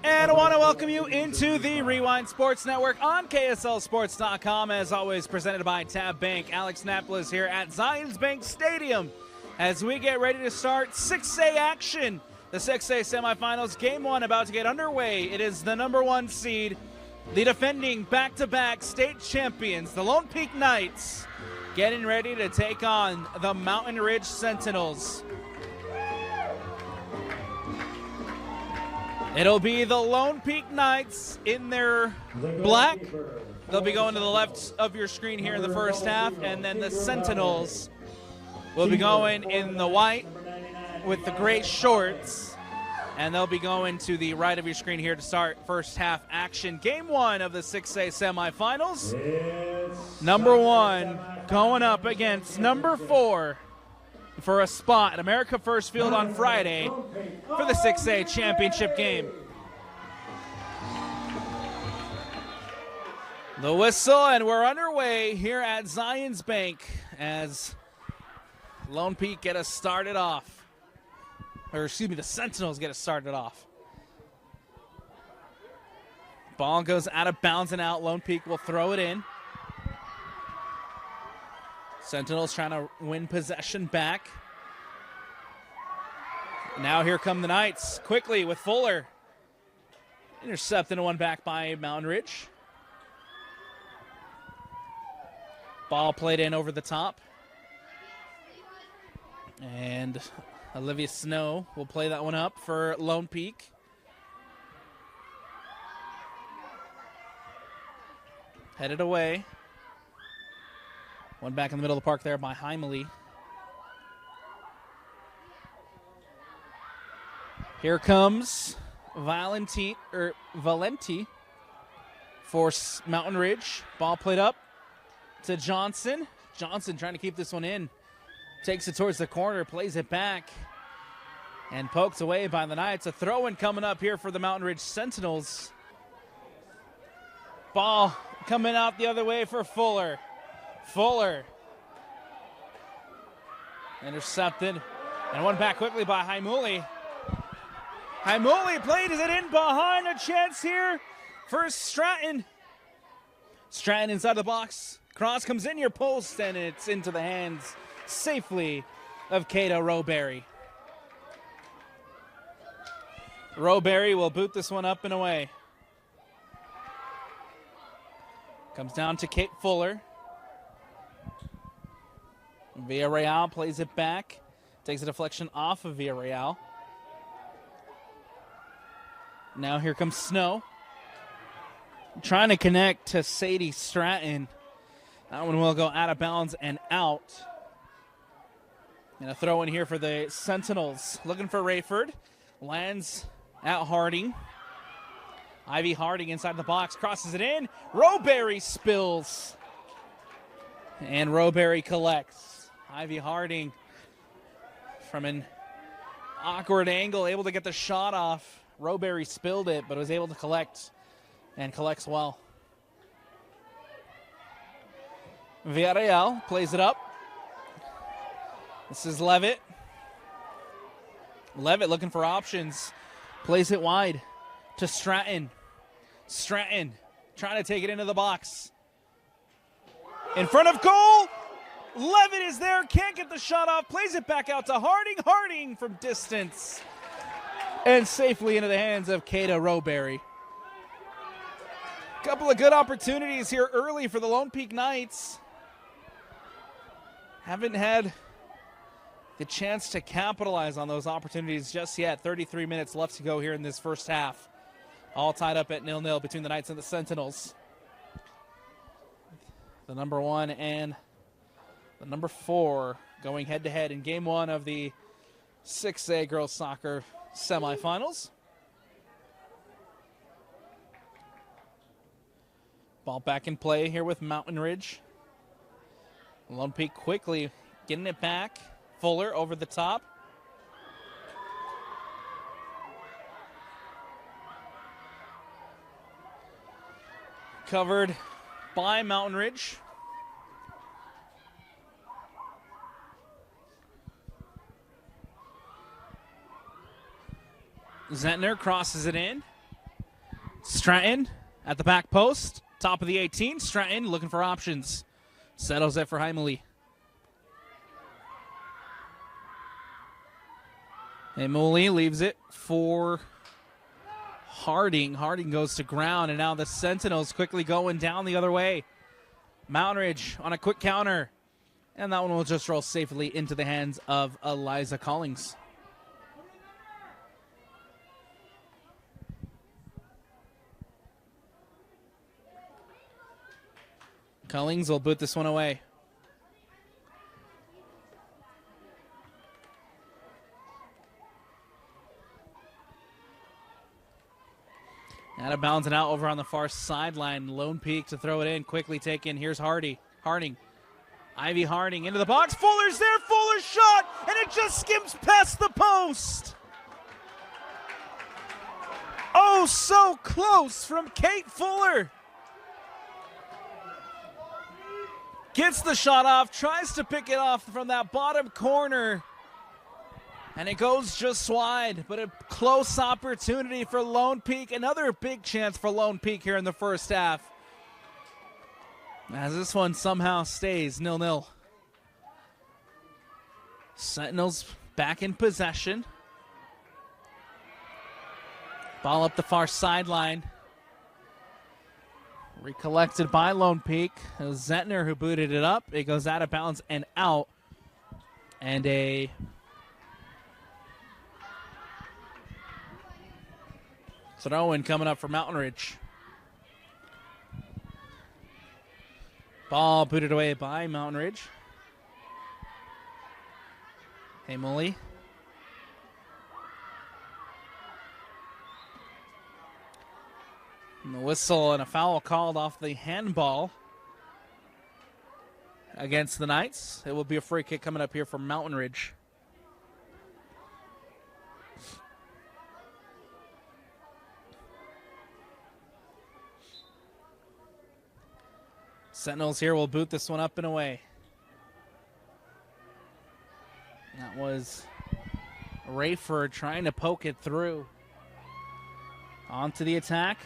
And I want to welcome you into the Rewind Sports Network on KSLSports.com, as always presented by Tab Bank. Alex Napoles here at Zions Bank Stadium as we get ready to start 6A action. The 6A semifinals, game one about to get underway. It is the number one seed, the defending back-to-back state champions, the Lone Peak Knights, getting ready to take on the Mountain Ridge Sentinels. It'll be the Lone Peak Knights in their black. They'll be going to the left of your screen here in the first half, and then the Sentinels will be going in the white with the gray shorts, and they'll be going to the right of your screen here to start first half action. Game one of the 6A semifinals. Number one going up against number 4 for a spot at America First Field on Friday for the 6A championship game. The whistle, and we're underway here at Zions Bank as Lone Peak get us started off. Or excuse me, the Sentinels get us started off. Ball goes out of bounds and out. Lone Peak will throw it in. Sentinels trying to win possession back. Now here come the Knights quickly with Fuller. Intercepted one back by Mountain Ridge. Ball played in over the top. And Olivia Snow will play that one up for Lone Peak. Headed away. One back in the middle of the park there by Heimele. Here comes Valenti for Mountain Ridge. Ball played up to Johnson. Johnson trying to keep this one in. Takes it towards the corner, plays it back, and poked away by the Knights. A throw-in coming up here for the Mountain Ridge Sentinels. Ball coming out the other way for Fuller. Fuller intercepted, and one back quickly by Heimele. Heimele played it in behind. A chance here for Stratton. Stratton inside the box. Cross comes in your post, and it's into the hands safely of Kato Rowberry. Rowberry will boot this one up and away. Comes down to Kate Fuller. Villarreal plays it back. Takes a deflection off of Villarreal. Now here comes Snow. Trying to connect to Sadie Stratton. That one will go out of bounds and out. And a throw in here for the Sentinels. Looking for Rayford. Lands at Harding. Ivy Harding inside the box. Crosses it in. Rowberry spills. And Rowberry collects. Ivy Harding from an awkward angle, able to get the shot off. Rowberry spilled it, but was able to collect, and collects well. Villarreal plays it up. This is Levitt. Levitt looking for options. Plays it wide to Stratton. Stratton trying to take it into the box. In front of goal. Levitt is there, can't get the shot off, plays it back out to Harding. Harding from distance. And safely into the hands of Kato Rowberry. Couple of good opportunities here early for the Lone Peak Knights. Haven't had the chance to capitalize on those opportunities just yet. 33 minutes left to go here in this first half. All tied up at 0-0 between the Knights and the Sentinels. The number 1 and the number 4 going head-to-head in game one of the 6A girls soccer semifinals. Ball back in play here with Mountain Ridge. Lone Peak quickly getting it back. Fuller over the top. Covered by Mountain Ridge. Zentner crosses it in. Stratton at the back post, top of the 18. Stratton looking for options. Settles it for Heimele. Heimele leaves it for Harding. Harding goes to ground, and now the Sentinels quickly going down the other way. Mountain Ridge on a quick counter, and that one will just roll safely into the hands of Eliza Collings. Collings will boot this one away. Out of bounds and out over on the far sideline. Lone Peak to throw it in. Quickly taken. Here's Harding. Ivy Harding into the box. Fuller's there. Fuller's shot. And it just skims past the post. Oh, so close from Kate Fuller. Gets the shot off. Tries to pick it off from that bottom corner. And it goes just wide, but a close opportunity for Lone Peak. Another big chance for Lone Peak here in the first half, as this one somehow stays 0-0. Sentinels back in possession. Ball up the far sideline. Recollected by Lone Peak. It was Zentner who booted it up. It goes out of bounds and out. And a throw-in coming up for Mountain Ridge. Ball booted away by Mountain Ridge. Heimele. And the whistle and a foul called off the handball against the Knights. It will be a free kick coming up here from Mountain Ridge. Sentinels here will boot this one up and away. That was Rayford trying to poke it through. On to the attack.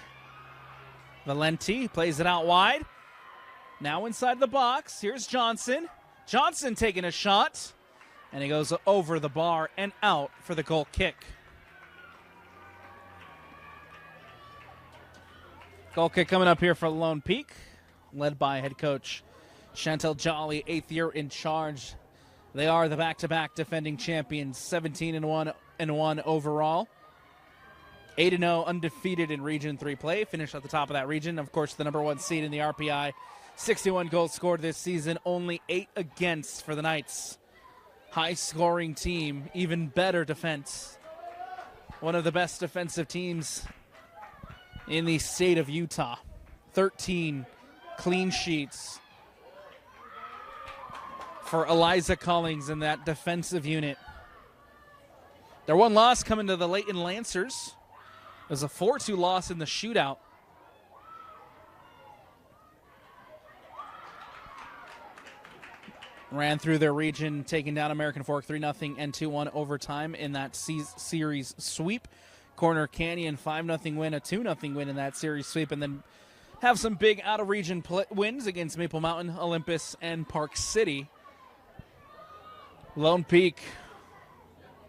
Valenti plays it out wide. Now inside the box. Here's Johnson. Johnson taking a shot. And he goes over the bar and out for the goal kick. Goal kick coming up here for Lone Peak, led by head coach Chantel Jolly, 8th year in charge. They are the back-to-back defending champions, 17-1 overall. 8-0 undefeated in Region 3 play, finished at the top of that region. Of course, the number 1 seed in the RPI. 61 goals scored this season, only 8 against for the Knights. High-scoring team, even better defense. One of the best defensive teams in the state of Utah. 13 clean sheets for Eliza Collings in that defensive unit. Their one loss coming to the Leighton Lancers. It was a 4-2 loss in the shootout. Ran through their region, taking down American Fork 3-0 and 2-1 overtime in that series sweep. Corner Canyon 5-0 win, a 2-0 win in that series sweep, and then have some big out-of-region wins against Maple Mountain, Olympus, and Park City. Lone Peak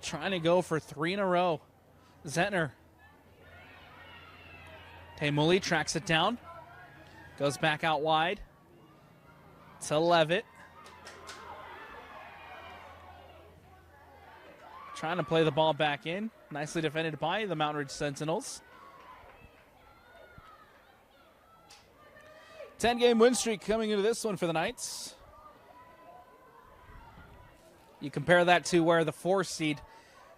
trying to go for 3 in a row. Zentner. Heimele tracks it down. Goes back out wide to Levitt. Trying to play the ball back in. Nicely defended by the Mountain Ridge Sentinels. 10-game win streak coming into this one for the Knights. You compare that to where the 4-seed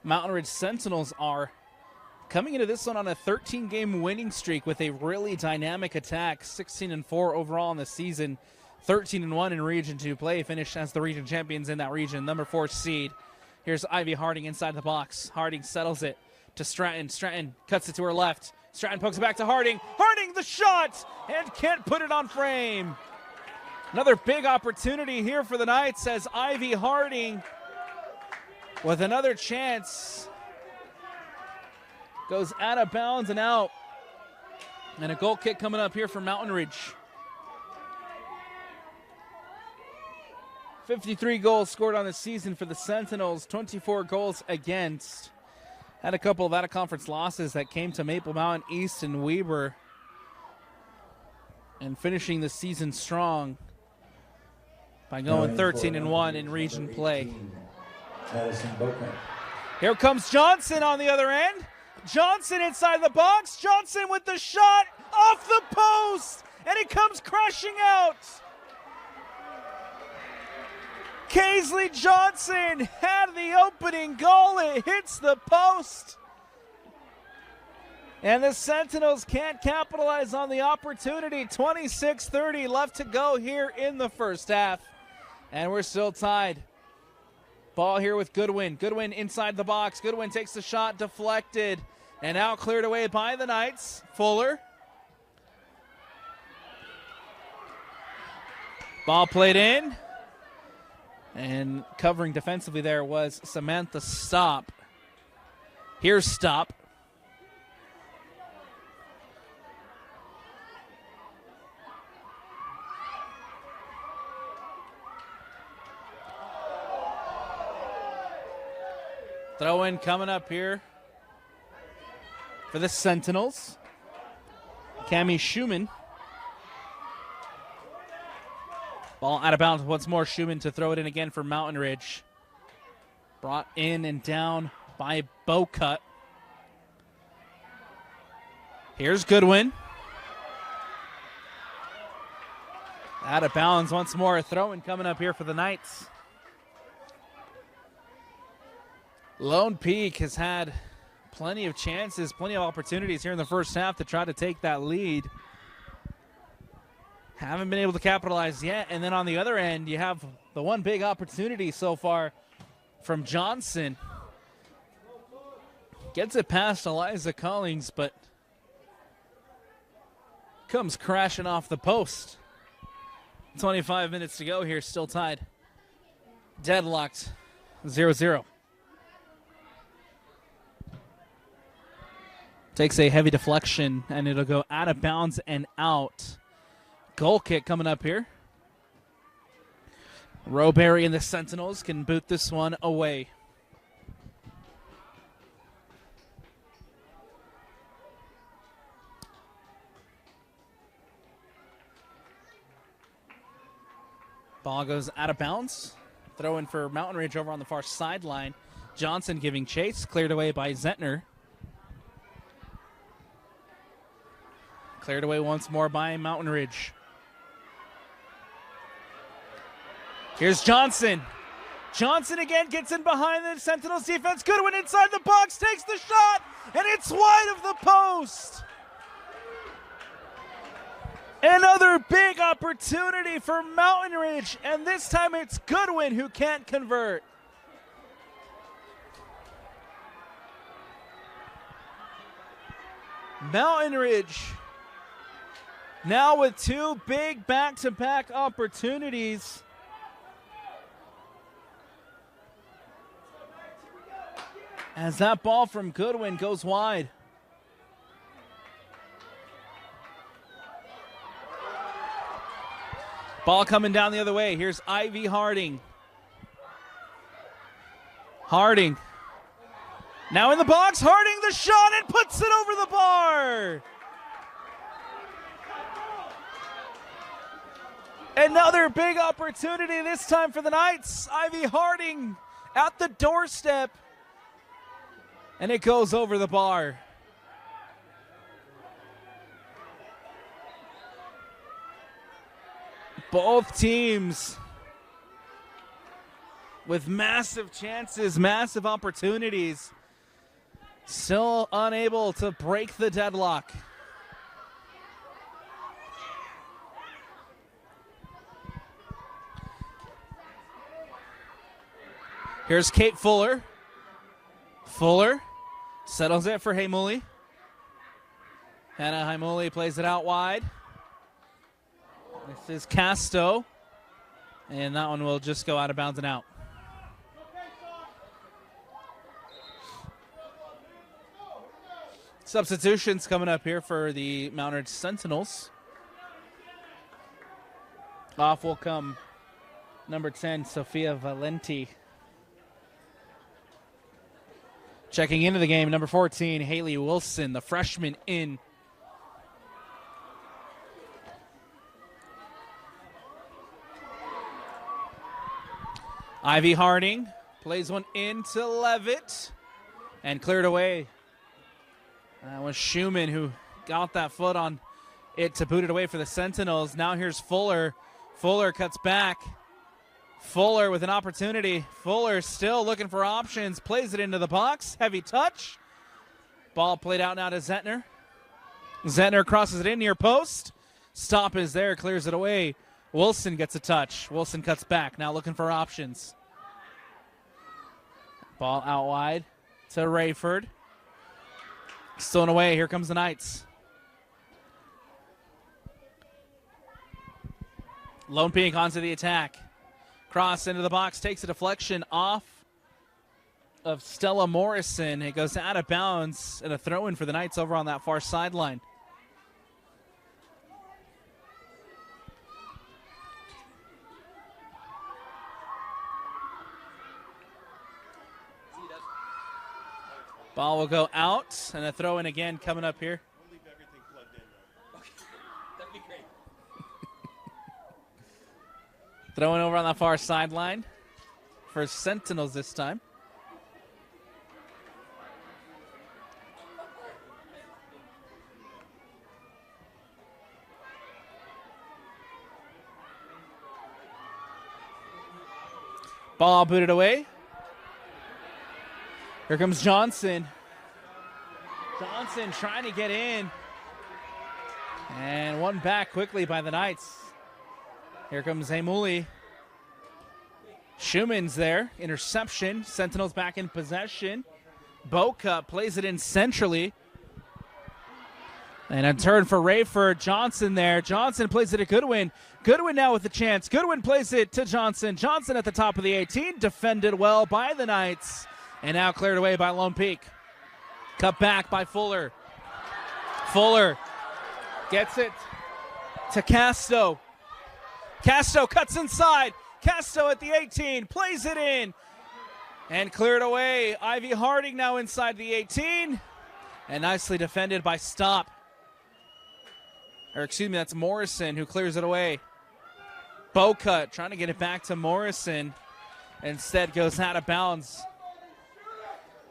Mountain Ridge Sentinels are. Coming into this one on a 13-game winning streak with a really dynamic attack. 16-4 overall in the season. 13-1 in Region 2 play. Finished as the region champions in that region. Number 4 seed. Here's Ivy Harding inside the box. Harding settles it to Stratton. Stratton cuts it to her left. Stratton pokes it back to Harding. Harding the shot! And can't put it on frame. Another big opportunity here for the Knights as Ivy Harding with another chance. Goes out of bounds and out. And a goal kick coming up here for Mountain Ridge. 53 goals scored on the season for the Sentinels, 24 goals against. Had a couple of out-of-conference losses that came to Maple Mountain East and Weber. And finishing the season strong by going 13-1 in region play. Here comes Johnson on the other end. Johnson inside the box. Johnson with the shot off the post, and it comes crashing out. Kaisley Johnson had the opening goal. It hits the post. And the Sentinels can't capitalize on the opportunity. 26-30 left to go here in the first half. And we're still tied. Ball here with Goodwin. Goodwin inside the box. Goodwin takes the shot, deflected, and out cleared away by the Knights. Fuller. Ball played in. And covering defensively there was Samantha Stop. Here's Stop. Throw in coming up here for the Sentinels. Cammie Schumann. Ball out of bounds once more. Schumann to throw it in again for Mountain Ridge. Brought in and down by Bowcut. Here's Goodwin. Out of bounds once more. Throw in coming up here for the Knights. Lone Peak has had plenty of chances, plenty of opportunities here in the first half to try to take that lead. Haven't been able to capitalize yet. And then on the other end, you have the one big opportunity so far from Johnson. Gets it past Eliza Collings, but comes crashing off the post. 25 minutes to go here, still tied. Deadlocked, 0-0. Takes a heavy deflection, and it'll go out of bounds and out. Goal kick coming up here. Rowberry and the Sentinels can boot this one away. Ball goes out of bounds. Throw in for Mountain Ridge over on the far sideline. Johnson giving chase, cleared away by Zentner. Cleared away once more by Mountain Ridge. Here's Johnson. Johnson again gets in behind the Sentinels defense. Goodwin inside the box, takes the shot, and it's wide of the post. Another big opportunity for Mountain Ridge, and this time it's Goodwin who can't convert. Mountain Ridge now with two big back-to-back opportunities. As that ball from Goodwin goes wide. Ball coming down the other way. Here's Ivy Harding. Harding. Now in the box. Harding the shot and puts it over the bar. Another big opportunity this time for the Knights. Ivy Harding at the doorstep. And it goes over the bar. Both teams with massive chances, massive opportunities, still unable to break the deadlock. Here's Kate Fuller. Fuller settles it for Haimuli. Hannah Haimuli plays it out wide. This is Casto. And that one will just go out of bounds and out. Substitutions coming up here for the Mount Ridge Sentinels. Off will come number 10, Sofia Valenti. Checking into the game, number 14, Haley Wilson, the freshman in. Ivy Harding plays one into Levitt and cleared away. That was Schumann who got that foot on it to boot it away for the Sentinels. Now here's Fuller. Fuller cuts back. Fuller with an opportunity. Fuller still looking for options. Plays it into the box. Heavy touch. Ball played out now to Zettner. Zettner crosses it in near post. Stop is there. Clears it away. Wilson gets a touch. Wilson cuts back. Now looking for options. Ball out wide to Rayford. Stolen away. Here comes the Knights. Lone Peak onto the attack. Cross into the box. Takes a deflection off of Stella Morrison. It goes out of bounds and a throw-in for the Knights over on that far sideline. Ball will go out, and a throw-in again coming up here. We'll leave everything plugged in, though. Okay. That'd be great. Throwing over on the far sideline for Sentinels this time. Ball booted away. Here comes Johnson. Johnson trying to get in. And one back quickly by the Knights. Here comes Amuli. Schumann's there. Interception. Sentinels back in possession. Boca plays it in centrally. And a turn for Rayford. Johnson there. Johnson plays it to Goodwin. Goodwin now with the chance. Goodwin plays it to Johnson. Johnson at the top of the 18. Defended well by the Knights. And now cleared away by Lone Peak. Cut back by Fuller. Fuller gets it to Casto. Casto cuts inside. Casto at the 18. Plays it in. And cleared away. Ivy Harding now inside the 18. And nicely defended by Stop. Or excuse me, that's Morrison who clears it away. Bocut trying to get it back to Morrison. Instead goes out of bounds.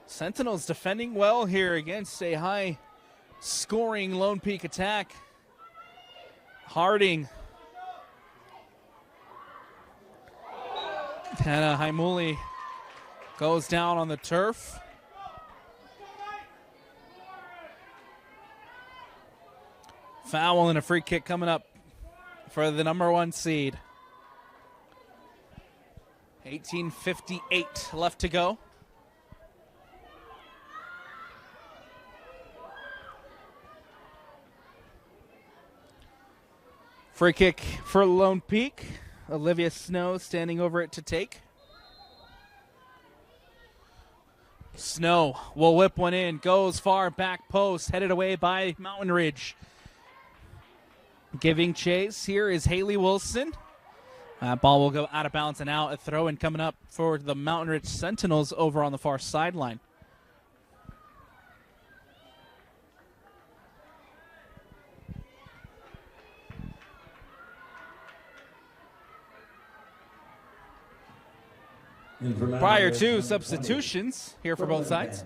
Sentinels defending well here against a high-scoring Lone Peak attack. Harding. Hannah Haimuli goes down on the turf. Foul and a free kick coming up for the number 1 seed. 18:58 left to go. Free kick for Lone Peak. Olivia Snow standing over it to take. Snow will whip one in. Goes far back post. Headed away by Mountain Ridge. Giving chase here is Haley Wilson. Ball will go out of bounds and out. A throw-in coming up for the Mountain Ridge Sentinels over on the far sideline. Prior to substitutions here for both sides.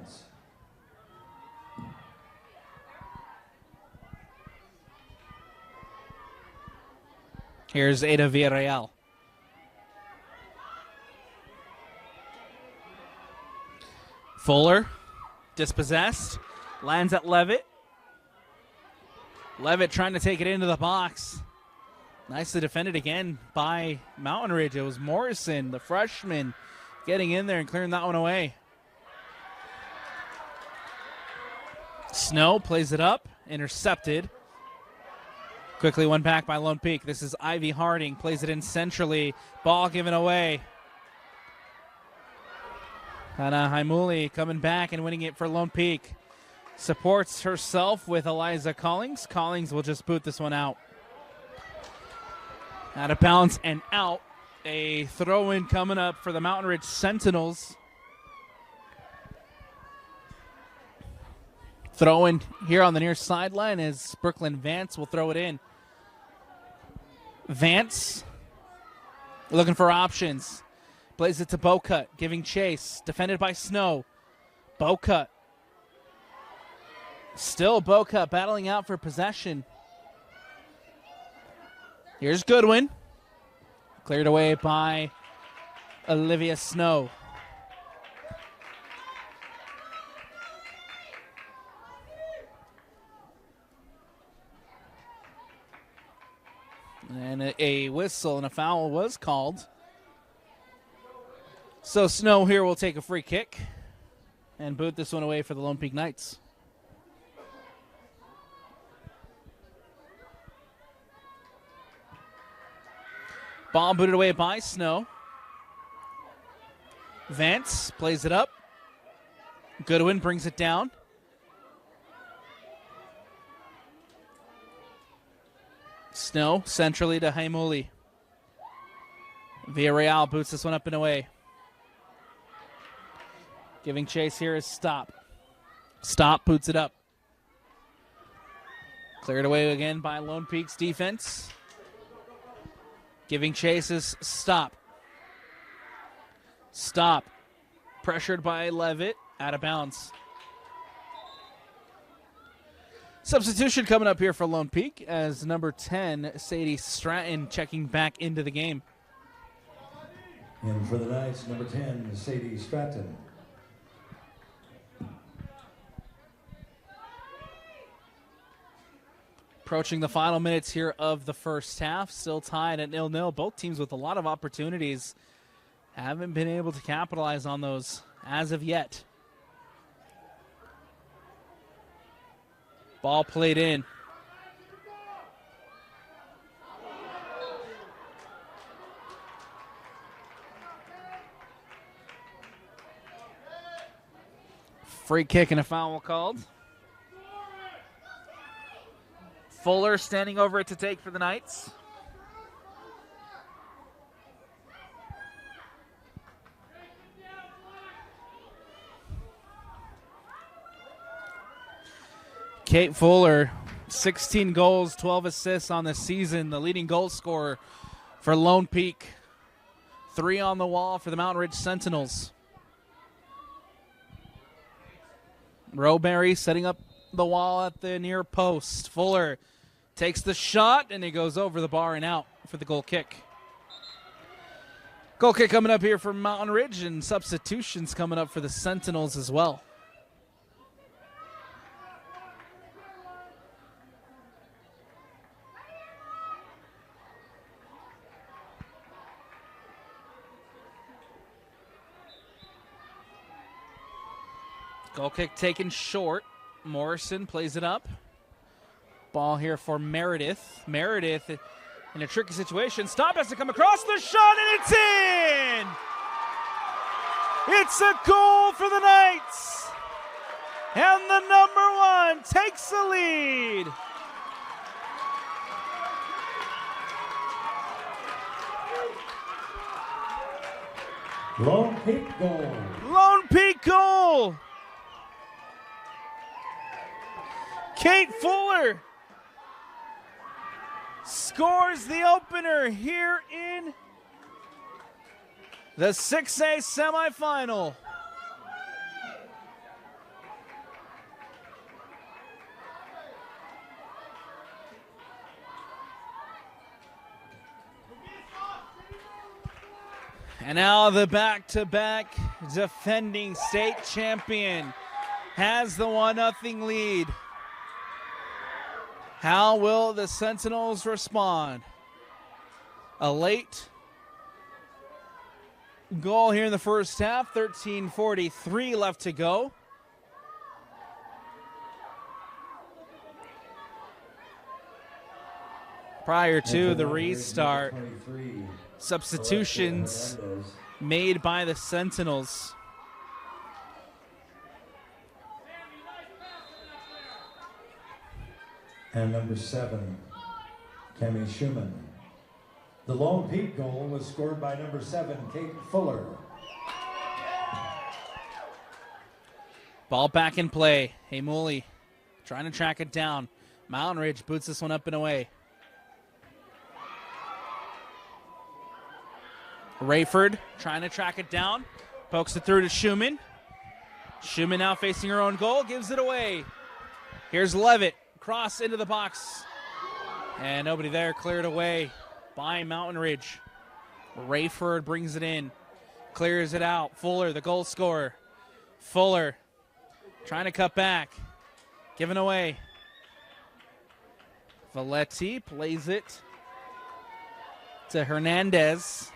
Here's Ada Villarreal. Fuller, dispossessed, lands at Levitt. Levitt trying to take it into the box. Nicely defended again by Mountain Ridge. It was Morrison, the freshman, getting in there and clearing that one away. Snow plays it up, intercepted. Quickly one back by Lone Peak. This is Ivy Harding, plays it in centrally. Ball given away. Hannah Haimuli coming back and winning it for Lone Peak. Supports herself with Eliza Collings. Collings will just boot this one out. Out of bounds and out. A throw-in coming up for the Mountain Ridge Sentinels. Throw-in here on the near sideline as Brooklyn Vance will throw it in. Vance looking for options. Plays it to Bocut, giving chase. Defended by Snow. Bocut. Still Bocut battling out for possession. Here's Goodwin. Cleared away by Olivia Snow. And a whistle and a foul was called. So Snow here will take a free kick and boot this one away for the Lone Peak Knights. Ball booted away by Snow. Vance plays it up. Goodwin brings it down. Snow centrally to Haimuli. Villarreal boots this one up and away. Giving chase here is Stop. Stop boots it up. Cleared away again by Lone Peak's defense. Giving chase is Stop. Stop. Pressured by Levitt. Out of bounds. Substitution coming up here for Lone Peak as number 10, Sadie Stratton, checking back into the game. And for the Knights, number 10, Sadie Stratton. Approaching the final minutes here of the first half, still tied at 0-0. Both teams with a lot of opportunities haven't been able to capitalize on those as of yet. Ball played in. Free kick and a foul called. Fuller standing over it to take for the Knights. Kate Fuller, 16 goals, 12 assists on the season, the leading goal scorer for Lone Peak. 3 on the wall for the Mountain Ridge Sentinels. Rowberry setting up the wall at the near post. Fuller takes the shot, and it goes over the bar and out for the goal kick. Goal kick coming up here for Mountain Ridge, and substitutions coming up for the Sentinels as well. Goal kick taken short. Morrison plays it up. Ball here for Meredith. Meredith in a tricky situation. Stop has to come across the shot, and it's in! It's a goal for the Knights! And the number 1 takes the lead. Lone Peak goal. Lone Peak goal! Kate Fuller scores the opener here in the 6A semifinal. And now the back-to-back defending state champion has the 1-0 lead. How will the Sentinels respond? A late goal here in the first half, 13:43 left to go. Prior to the restart, substitutions made by the Sentinels. and number 7, Cami Schumann. The lone peak goal was scored by number 7, Kate Fuller. Ball back in play. Hey, Mooley trying to track it down. Mountain Ridge boots this one up and away. Rayford trying to track it down. Pokes it through to Schumann. Schumann now facing her own goal. Gives it away. Here's Levitt. Cross into the box. And nobody there. Cleared away by Mountain Ridge. Rayford brings it in. Clears it out. Fuller, the goal scorer. Fuller trying to cut back. Given away. Valetti plays it to Hernandez.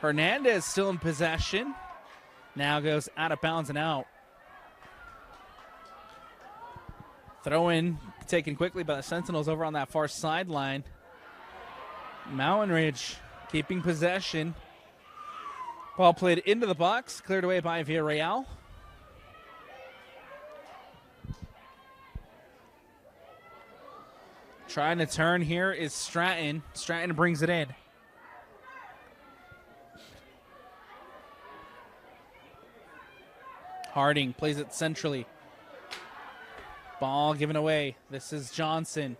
Hernandez still in possession. Now goes out of bounds and out. Throw in taken quickly by the Sentinels over on that far sideline. Mountain Ridge keeping possession. Ball played into the box. Cleared away by Villarreal. Trying to turn here is Stratton. Stratton brings it in. Harding plays it centrally. Ball given away. This is Johnson.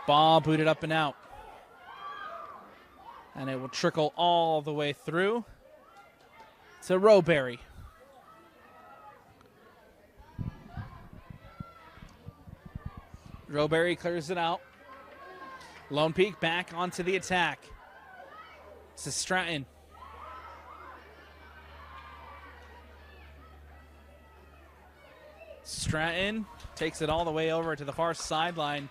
Ball booted up and out. And it will trickle all the way through to Rowberry. Rowberry clears it out. Lone Peak back onto the attack. This is Stratton. Stratton takes it all the way over to the far sideline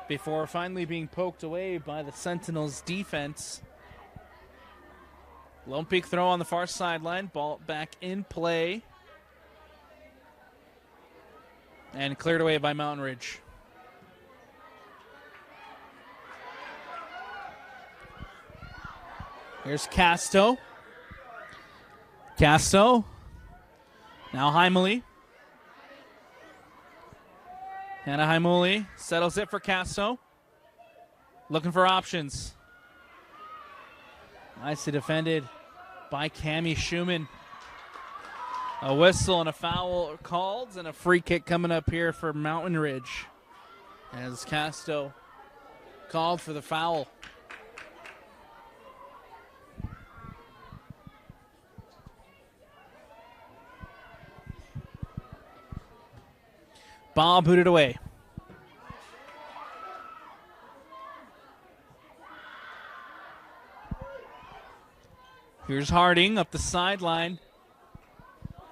before finally being poked away by the Sentinels defense. Lone Peak throw on the far sideline. Ball back in play. And cleared away by Mountain Ridge. Here's Casto. Casto. Now Heimele. Hannah Heimele settles it for Casto. Looking for options. Nicely defended by Cami Schumann. A whistle and a foul called, and a free kick coming up here for Mountain Ridge as Casto called for the foul. Ball booted away. Here's Harding up the sideline.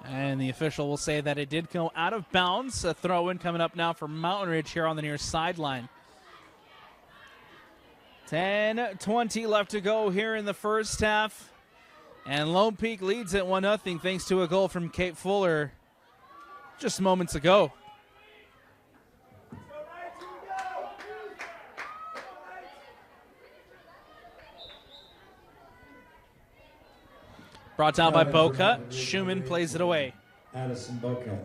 And the official will say that it did go out of bounds. A throw-in coming up now for Mountain Ridge here on the near sideline. 10:20 left to go here in the first half. And Lone Peak leads at 1-0 thanks to a goal from Kate Fuller just moments ago. Brought down by Boca. Schumann plays it away. Addison Boca.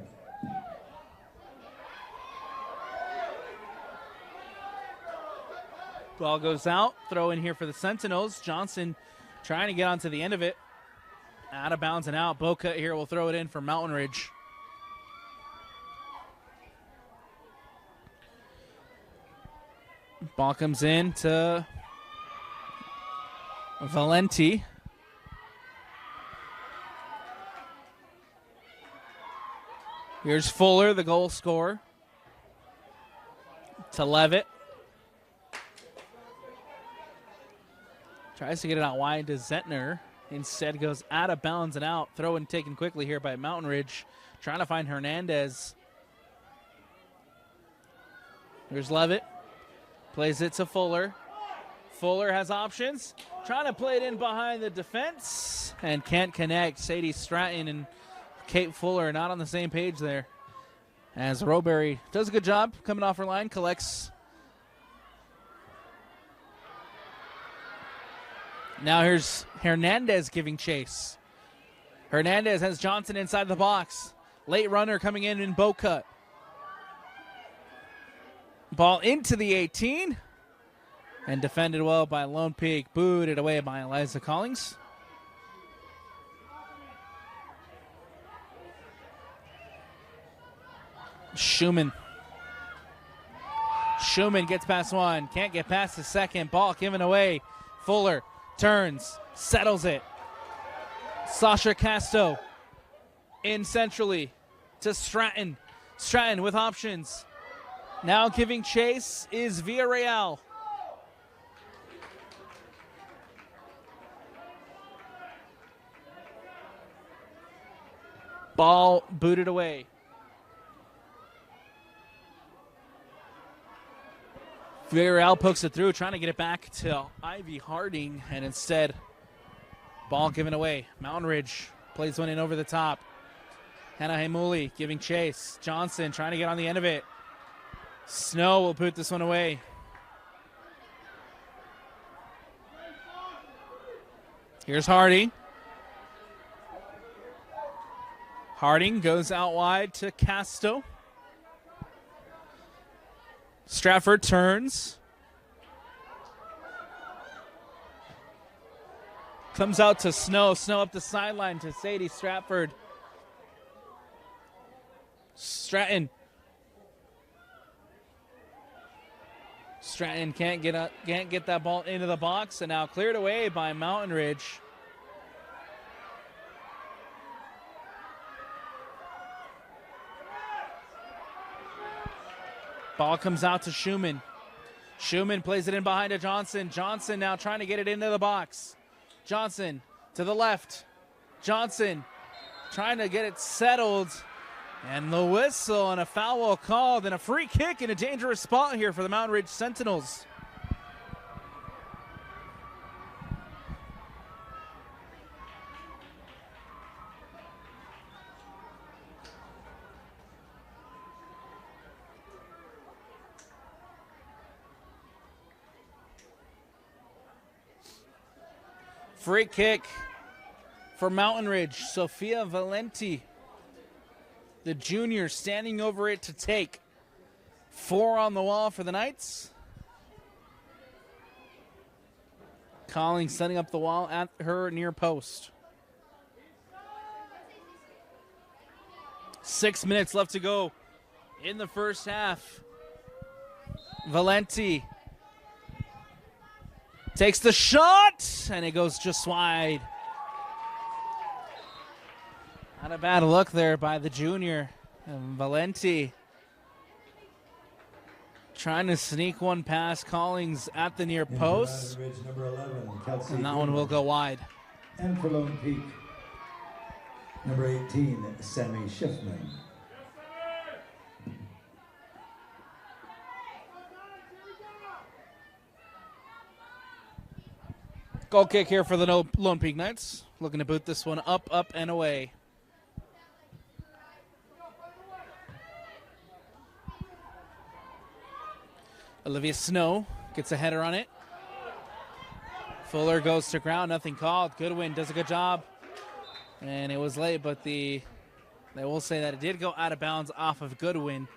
Ball goes out. Throw in here for the Sentinels. Johnson trying to get onto the end of it. Out of bounds and out. Boca here will throw it in for Mountain Ridge. Ball comes in to Valenti. Here's Fuller, the goal scorer. To Levitt. Tries to get it out wide to Zentner. Instead goes out of bounds and out. Throw in taken quickly here by Mountain Ridge. Trying to find Hernandez. Here's Levitt. Plays it to Fuller. Fuller has options. Trying to play it in behind the defense. And can't connect. Sadie Stratton and Kate Fuller not on the same page there. As Rowberry does a good job coming off her line, collects. Now here's Hernandez giving chase. Hernandez has Johnson inside the box. Late runner coming in Boca. Ball into the 18. And defended well by Lone Peak. Booted away by Eliza Collings. Schumann gets past one. Can't get past the second. Ball given away. Fuller turns. Settles it. Sasha Casto in centrally to Stratton. Stratton with options. Now giving chase is Villarreal. Ball booted away. Villarreal pokes it through, trying to get it back to Ivy Harding, and instead, ball given away. Mountain Ridge plays one in over the top. Hannah Haimuli giving chase. Johnson trying to get on the end of it. Snow will put this one away. Here's Harding. Harding goes out wide to Casto. Stratford turns. Comes out to Snow. Snow up the sideline to Sadie Stratford. Stratton. Stratton can't get that ball into the box, and now cleared away by Mountain Ridge. Ball comes out to Schumann. Schumann plays it in behind to Johnson. Johnson now trying to get it into the box. Johnson to the left. Johnson trying to get it settled. And the whistle and a foul called and a free kick in a dangerous spot here for the Mountain Ridge Sentinels. Free kick for Mountain Ridge. Sophia Valenti, the junior, standing over it to take. 4 on the wall for the Knights. Collins setting up the wall at her near post. 6 minutes left to go in the first half. Valenti takes the shot, and it goes just wide. Not a bad look there by the junior. And Valenti trying to sneak one past Collins at the near post. Number 11, Kelsey And that one will go wide. And for Lone Peak, number 18, Sammy Schiffman. Goal kick here for the Lone Peak Knights. Looking to boot this one up, and away. Olivia Snow gets a header on it. Fuller goes to ground, nothing called. Goodwin does a good job. And it was late, but they will say that it did go out of bounds off of Goodwin.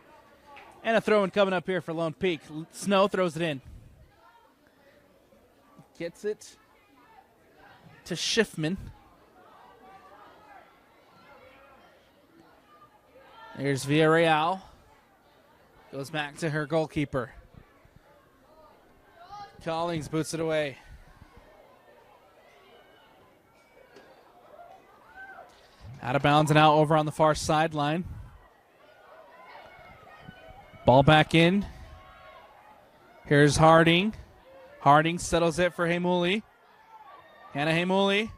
And a throw-in coming up here for Lone Peak. Snow throws it in. Gets it to Schiffman. There's Villarreal. Goes back to her goalkeeper. Collins boots it away. Out of bounds and out over on the far sideline. Ball back in. Here's Harding. Harding settles it for Haimuli. Hannah Haimuli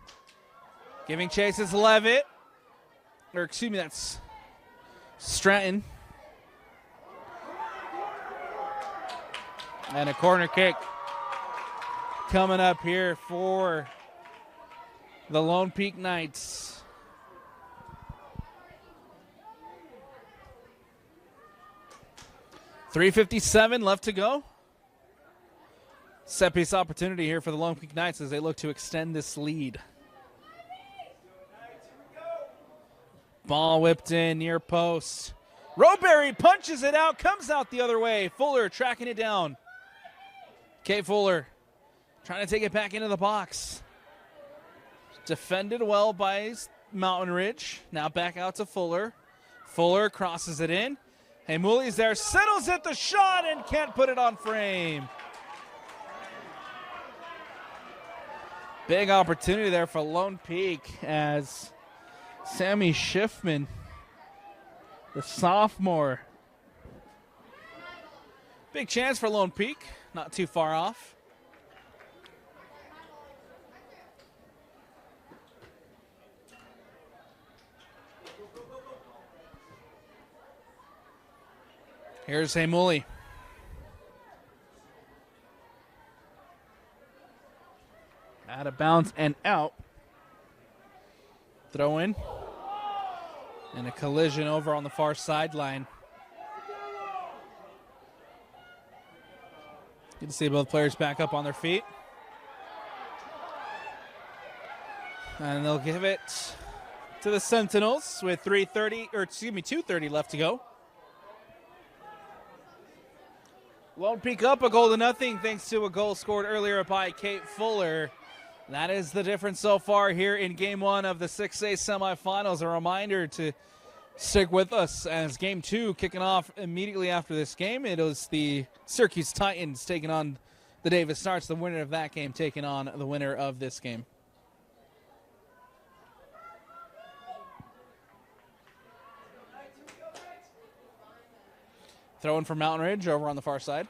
giving chase is Levitt. Or excuse me, that's Stratton. And a corner kick coming up here for the Lone Peak Knights. .357 left to go. Set piece opportunity here for the Lone Peak Knights as they look to extend this lead. Ball whipped in near post. Roberry punches it out, comes out the other way. Fuller tracking it down. Kate Fuller trying to take it back into the box. Defended well by Mountain Ridge. Now back out to Fuller. Fuller crosses it in. Hey, Mooley's there, settles at the shot and can't put it on frame. Big opportunity there for Lone Peak as Sammy Schiffman, the sophomore. Big chance for Lone Peak, not too far off. Here's Hamuli. Out of bounds and out. Throw in. And a collision over on the far sideline. Good to see both players back up on their feet. And they'll give it to the Sentinels with 2:30 left to go. Lone Peak up a goal to nothing thanks to a goal scored earlier by Kate Fuller. That is the difference so far here in Game 1 of the 6A semifinals. A reminder to stick with us as Game 2 kicking off immediately after this game. It was the Syracuse Titans taking on the Davis Starts. The winner of that game taking on the winner of this game. Throwing for Mountain Ridge over on the far side.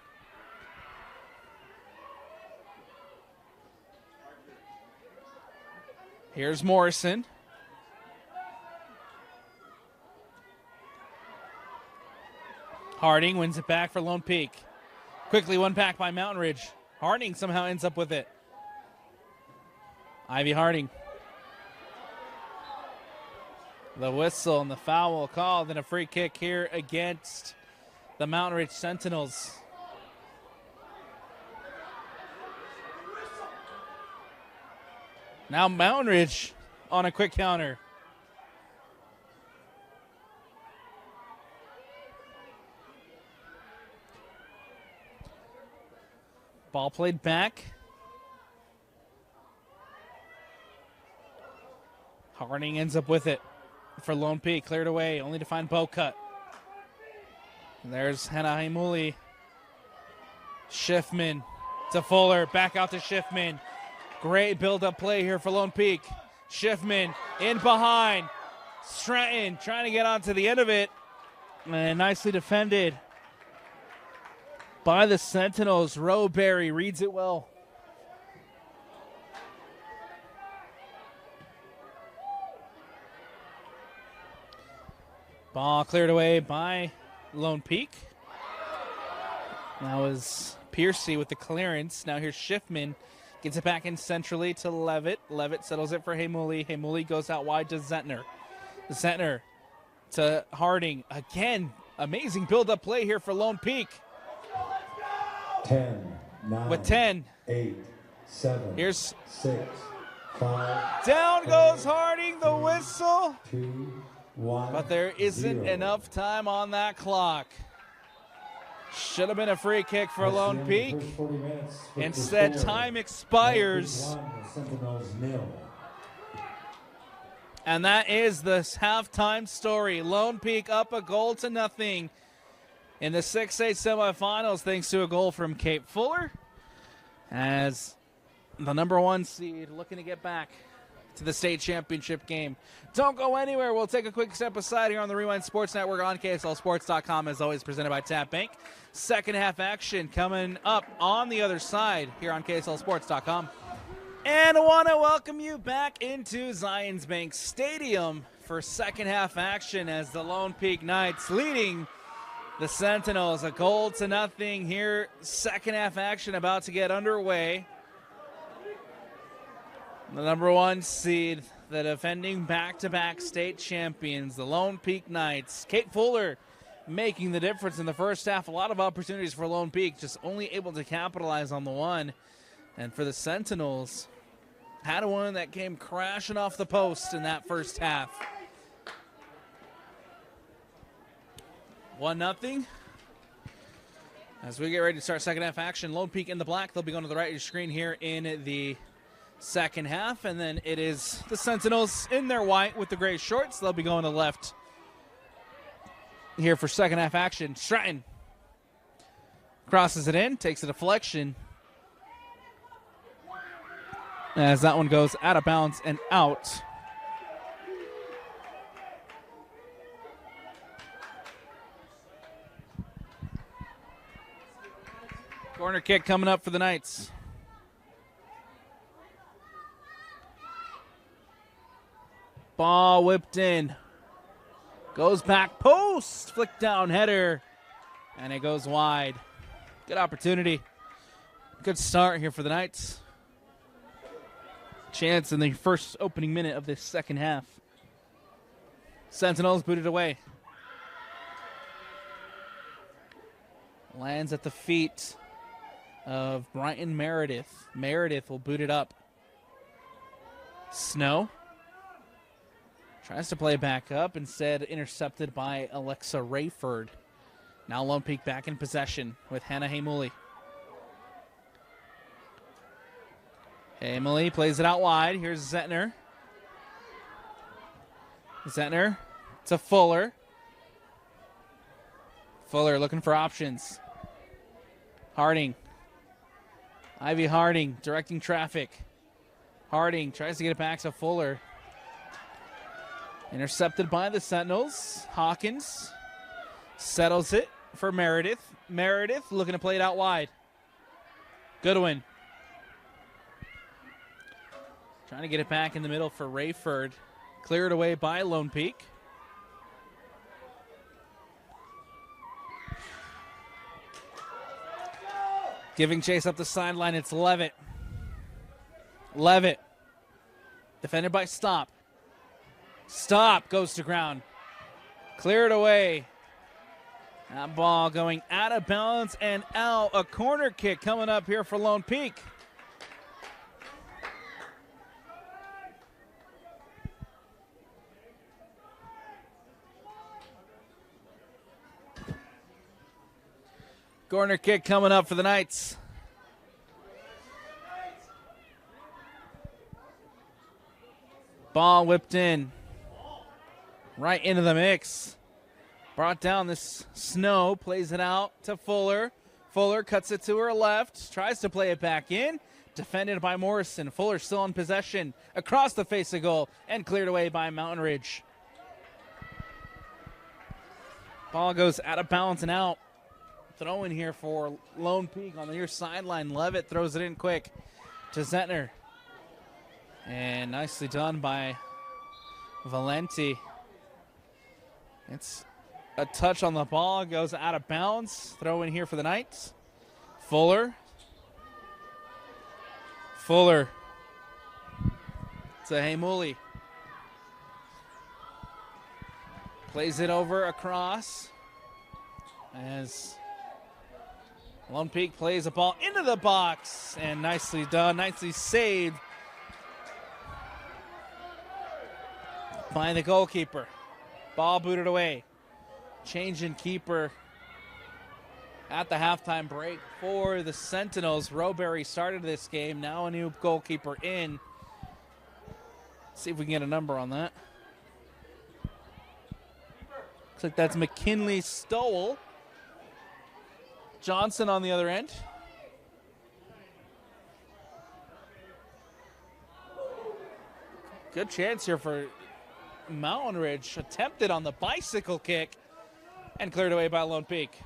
Here's Morrison. Harding wins it back for Lone Peak. Quickly won back by Mountain Ridge. Harding somehow ends up with it. Ivy Harding. The whistle and the foul called, and a free kick here against the Mountain Ridge Sentinels. Now Mountain Ridge on a quick counter. Ball played back. Harding ends up with it for Lone Peak. Cleared away, only to find Bocut. And there's Hannah Haimuli. Schiffman to Fuller. Back out to Schiffman. Great build-up play here for Lone Peak. Schiffman in behind. Stratton trying to get onto the end of it. And nicely defended by the Sentinels. Roberry reads it well. Ball cleared away by Lone Peak. That was Piercy with the clearance. Now here's Schiffman. Gets it back in centrally to Levitt. Levitt settles it for Haimuli. Haimuli goes out wide to Zentner. Zentner to Harding. Again, amazing build-up play here for Lone Peak. 10, 9, with 10. 8, 7, here's 6, 5. Down goes Harding, the whistle. 2, 1. But there isn't 0. enough time on that clock. Should have been a free kick for Lone Peak. Instead, time expires. Sentinels 0. And that is the halftime story. Lone Peak up a goal to nothing in the 6A semifinals thanks to a goal from Kate Fuller, as the number 1 seed looking to get back to the state championship game. Don't go anywhere. We'll take a quick step aside here on the Rewind Sports Network on KSLSports.com, as always presented by Tap Bank. Second half action coming up on the other side here on KSLSports.com. And I want to welcome you back into Zions Bank Stadium for second half action as the Lone Peak Knights leading the Sentinels a goal to nothing here. Second half action about to get underway. The number 1 seed, the defending back-to-back state champions, the Lone Peak Knights. Kate Fuller making the difference in the first half. A lot of opportunities for Lone Peak, just only able to capitalize on the one. And for the Sentinels, had one that came crashing off the post in that first half. 1-0. As we get ready to start second half action, Lone Peak in the black. They'll be going to the right of your screen here in the second half. And then it is the Sentinels in their white with the gray shorts. They'll be going to the left here for second half action. Stratton crosses it in, takes a deflection. As that one goes out of bounds and out. Corner kick coming up for the Knights. Ball whipped in. Goes back post. Flick down header. And it goes wide. Good opportunity. Good start here for the Knights. Chance in the first opening minute of this second half. Sentinels booted away. Lands at the feet of Brighton Meredith. Meredith will boot it up. Snow tries to play back up, instead intercepted by Alexa Rayford. Now Lone Peak back in possession with Hannah Hamuli. Hamuli plays it out wide. Here's Zettner. Zettner to Fuller. Fuller looking for options. Harding. Ivy Harding directing traffic. Harding tries to get it back to Fuller. Intercepted by the Sentinels. Hawkins settles it for Meredith. Meredith looking to play it out wide. Goodwin. Trying to get it back in the middle for Rayford. Cleared away by Lone Peak. Giving chase up the sideline, it's Levitt. Levitt. Defended by Stop. Stop goes to ground. Cleared away. That ball going out of bounds and out. A corner kick coming up here for Lone Peak. Corner kick coming up for the Knights. Ball whipped in. Right into the mix. Brought down this Snow. Plays it out to Fuller. Fuller cuts it to her left. Tries to play it back in. Defended by Morrison. Fuller still in possession. Across the face of goal. And cleared away by Mountain Ridge. Ball goes out of bounds and out. Throw in here for Lone Peak on the near sideline. Levitt throws it in quick to Zettner. And nicely done by Valenti. It's a touch on the ball. Goes out of bounds. Throw in here for the Knights. Fuller. Fuller. To Hamuli. Plays it over across. As Lone Peak plays a ball into the box, and nicely done, nicely saved by the goalkeeper. Ball booted away. Change in keeper at the halftime break for the Sentinels. Rowberry started this game. Now a new goalkeeper in. Let's see if we can get a number on that. Looks like that's McKinley Stowell. Johnson on the other end. Good chance here for Mountain Ridge. Attempted on the bicycle kick and cleared away by Lone Peak.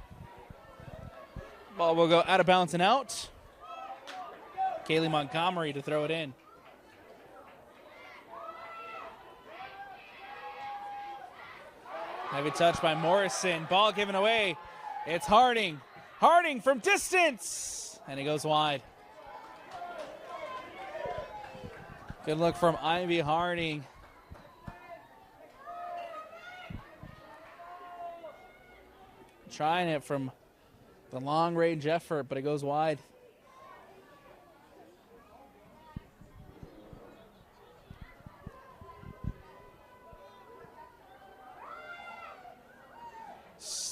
Ball will go out of bounds and out. Kaylee Montgomery to throw it in. Heavy touch by Morrison. Ball given away. It's Harding. Harding from distance. And he goes wide. Good look from Ivy Harding. Trying it from the long range effort, but it goes wide.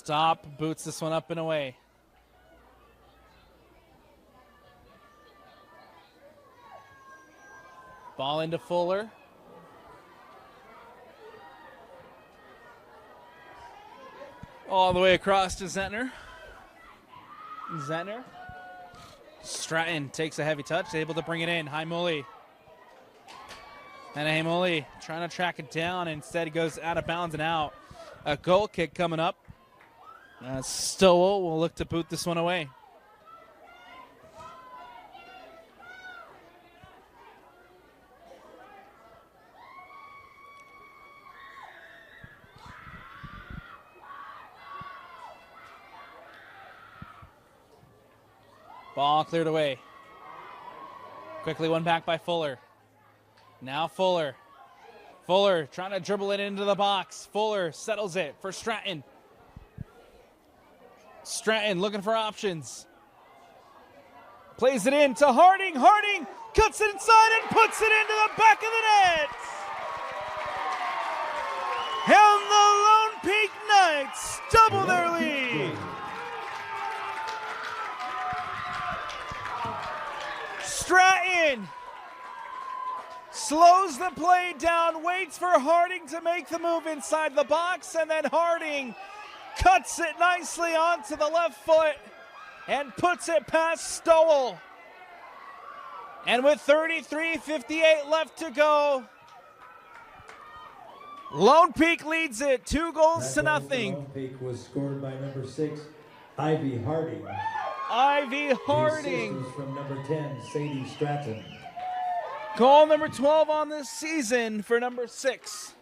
Stop, boots this one up and away. Ball into Fuller. All the way across to Zentner. Stratton takes a heavy touch, able to bring it in. Haimuli. And Haimuli trying to track it down. Instead, he goes out of bounds and out. A goal kick coming up. Stowell will look to boot this one away. Ball cleared away. Quickly one back by Fuller. Now Fuller. Fuller trying to dribble it into the box. Fuller settles it for Stratton. Stratton looking for options. Plays it in to Harding. Harding cuts it inside and puts it into the back of the net. And the Lone Peak Knights double their lead. Stratton slows the play down, waits for Harding to make the move inside the box, and then Harding cuts it nicely onto the left foot and puts it past Stowell. And with 33:58 left to go, Lone Peak leads it 2-0. Lone Peak was scored by number 6, Ivy Harding. Ivy Harding. Assistance from number 10, Sadie Stratton. Goal number 12 on this season for number 6.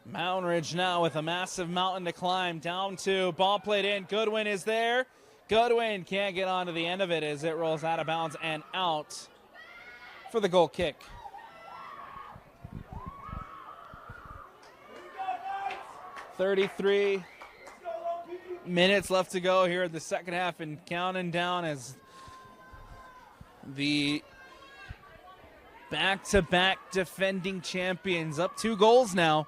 Mountain Ridge now with a massive mountain to climb. Down to ball played in. Goodwin is there. Goodwin can't get onto the end of it as it rolls out of bounds and out for the goal kick. 33 minutes left to go here in the second half and counting down as the back-to-back defending champions up 2 goals now.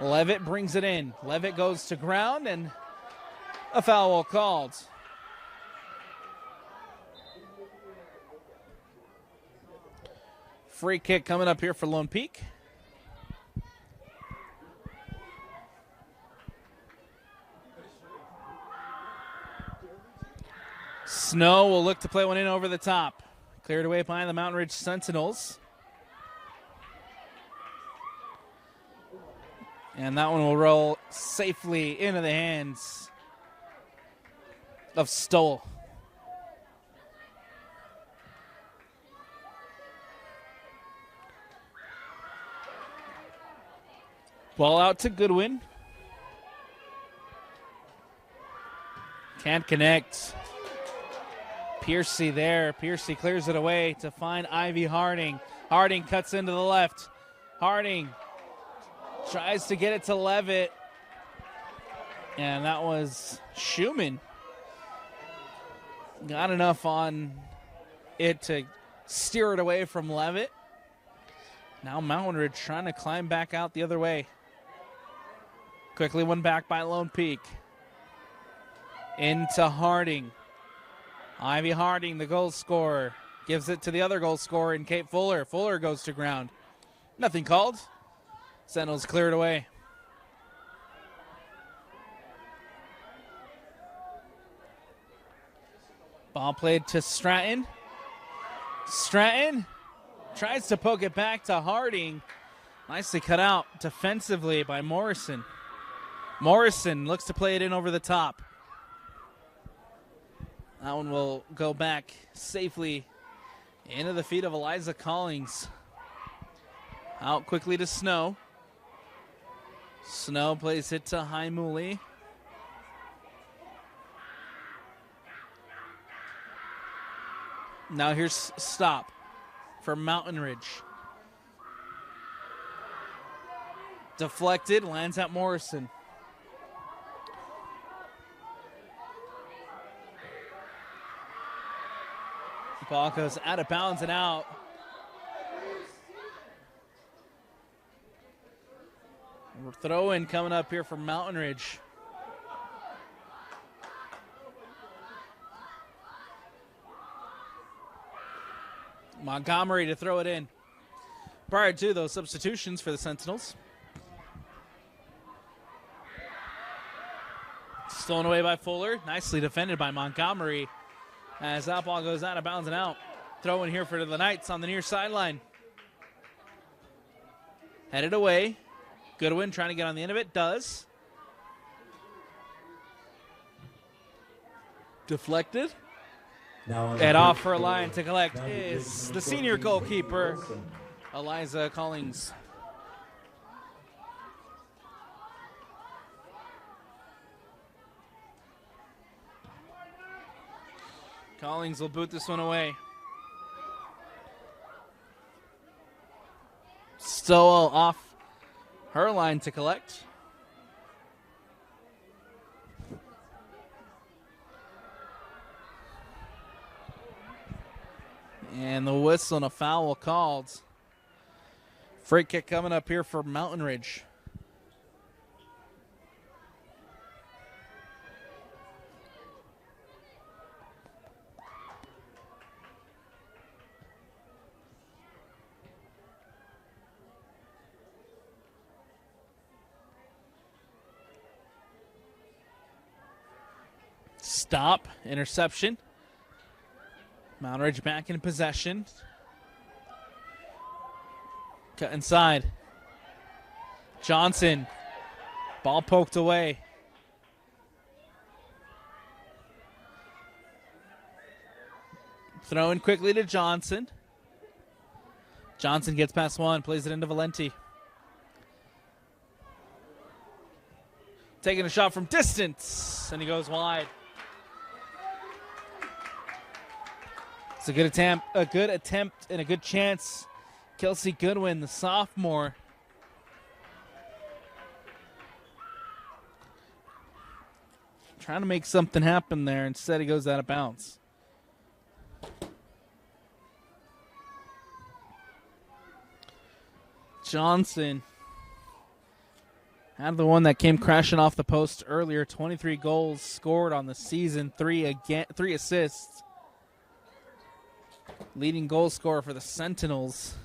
Levitt brings it in. Levitt goes to ground and a foul called. Free kick coming up here for Lone Peak. Snow will look to play one in over the top. Cleared away by the Mountain Ridge Sentinels. And that one will roll safely into the hands of Stowell. Ball out to Goodwin. Can't connect. Piercy there. Piercy clears it away to find Ivy Harding. Harding cuts into the left. Harding tries to get it to Levitt. And that was Schumann. Got enough on it to steer it away from Levitt. Now Mountain Ridge trying to climb back out the other way. Quickly one back by Lone Peak. Into Harding. Ivy Harding, the goal scorer, gives it to the other goal scorer in Kate Fuller. Fuller goes to ground. Nothing called. Sentinels cleared away. Ball played to Stratton. Stratton tries to poke it back to Harding. Nicely cut out defensively by Morrison. Morrison looks to play it in over the top. That one will go back safely into the feet of Eliza Collings. Out quickly to Snow. Snow plays it to Haimuli. Now here's stop for Mountain Ridge. Deflected, lands at Morrison. Ball goes out of bounds and out. Throw in coming up here from Mountain Ridge. Montgomery to throw it in. Prior to those substitutions for the Sentinels. Stolen away by Fuller. Nicely defended by Montgomery as that ball goes out of bounds and out. Throw in here for the Knights on the near sideline. Headed away. Goodwin trying to get on the end of it. Does. Deflected. And off for a line to collect is the senior goalkeeper, Eliza Collings. Collings will boot this one away. Stowell off her line to collect. And the whistle and a foul called. Free kick coming up here for Mountain Ridge. Stop. Interception. Mountain Ridge back in possession. Cut inside. Johnson. Ball poked away. Thrown quickly to Johnson. Johnson gets past one, plays it into Valenti. Taking a shot from distance, and he goes wide. It's a good attempt, and a good chance. Kelsey Goodwin, the sophomore. Trying to make something happen there. Instead, he goes out of bounds. Johnson had the one that came crashing off the post earlier. 23 goals scored on the season, 3 assists. Leading goal scorer for the Sentinels.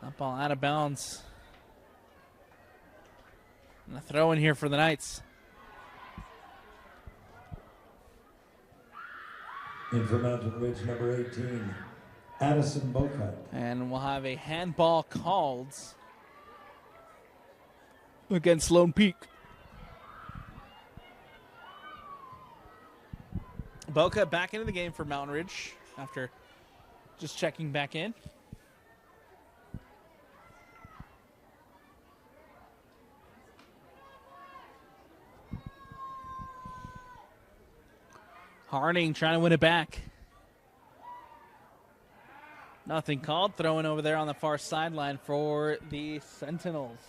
That ball out of bounds. And a throw in here for the Knights. In for Mountain Ridge, number 18, Addison Boca. And we'll have a handball called against Lone Peak. Boca back into the game for Mountain Ridge after just checking back in. Harding trying to win it back. Nothing called. Throwing over there on the far sideline for the Sentinels.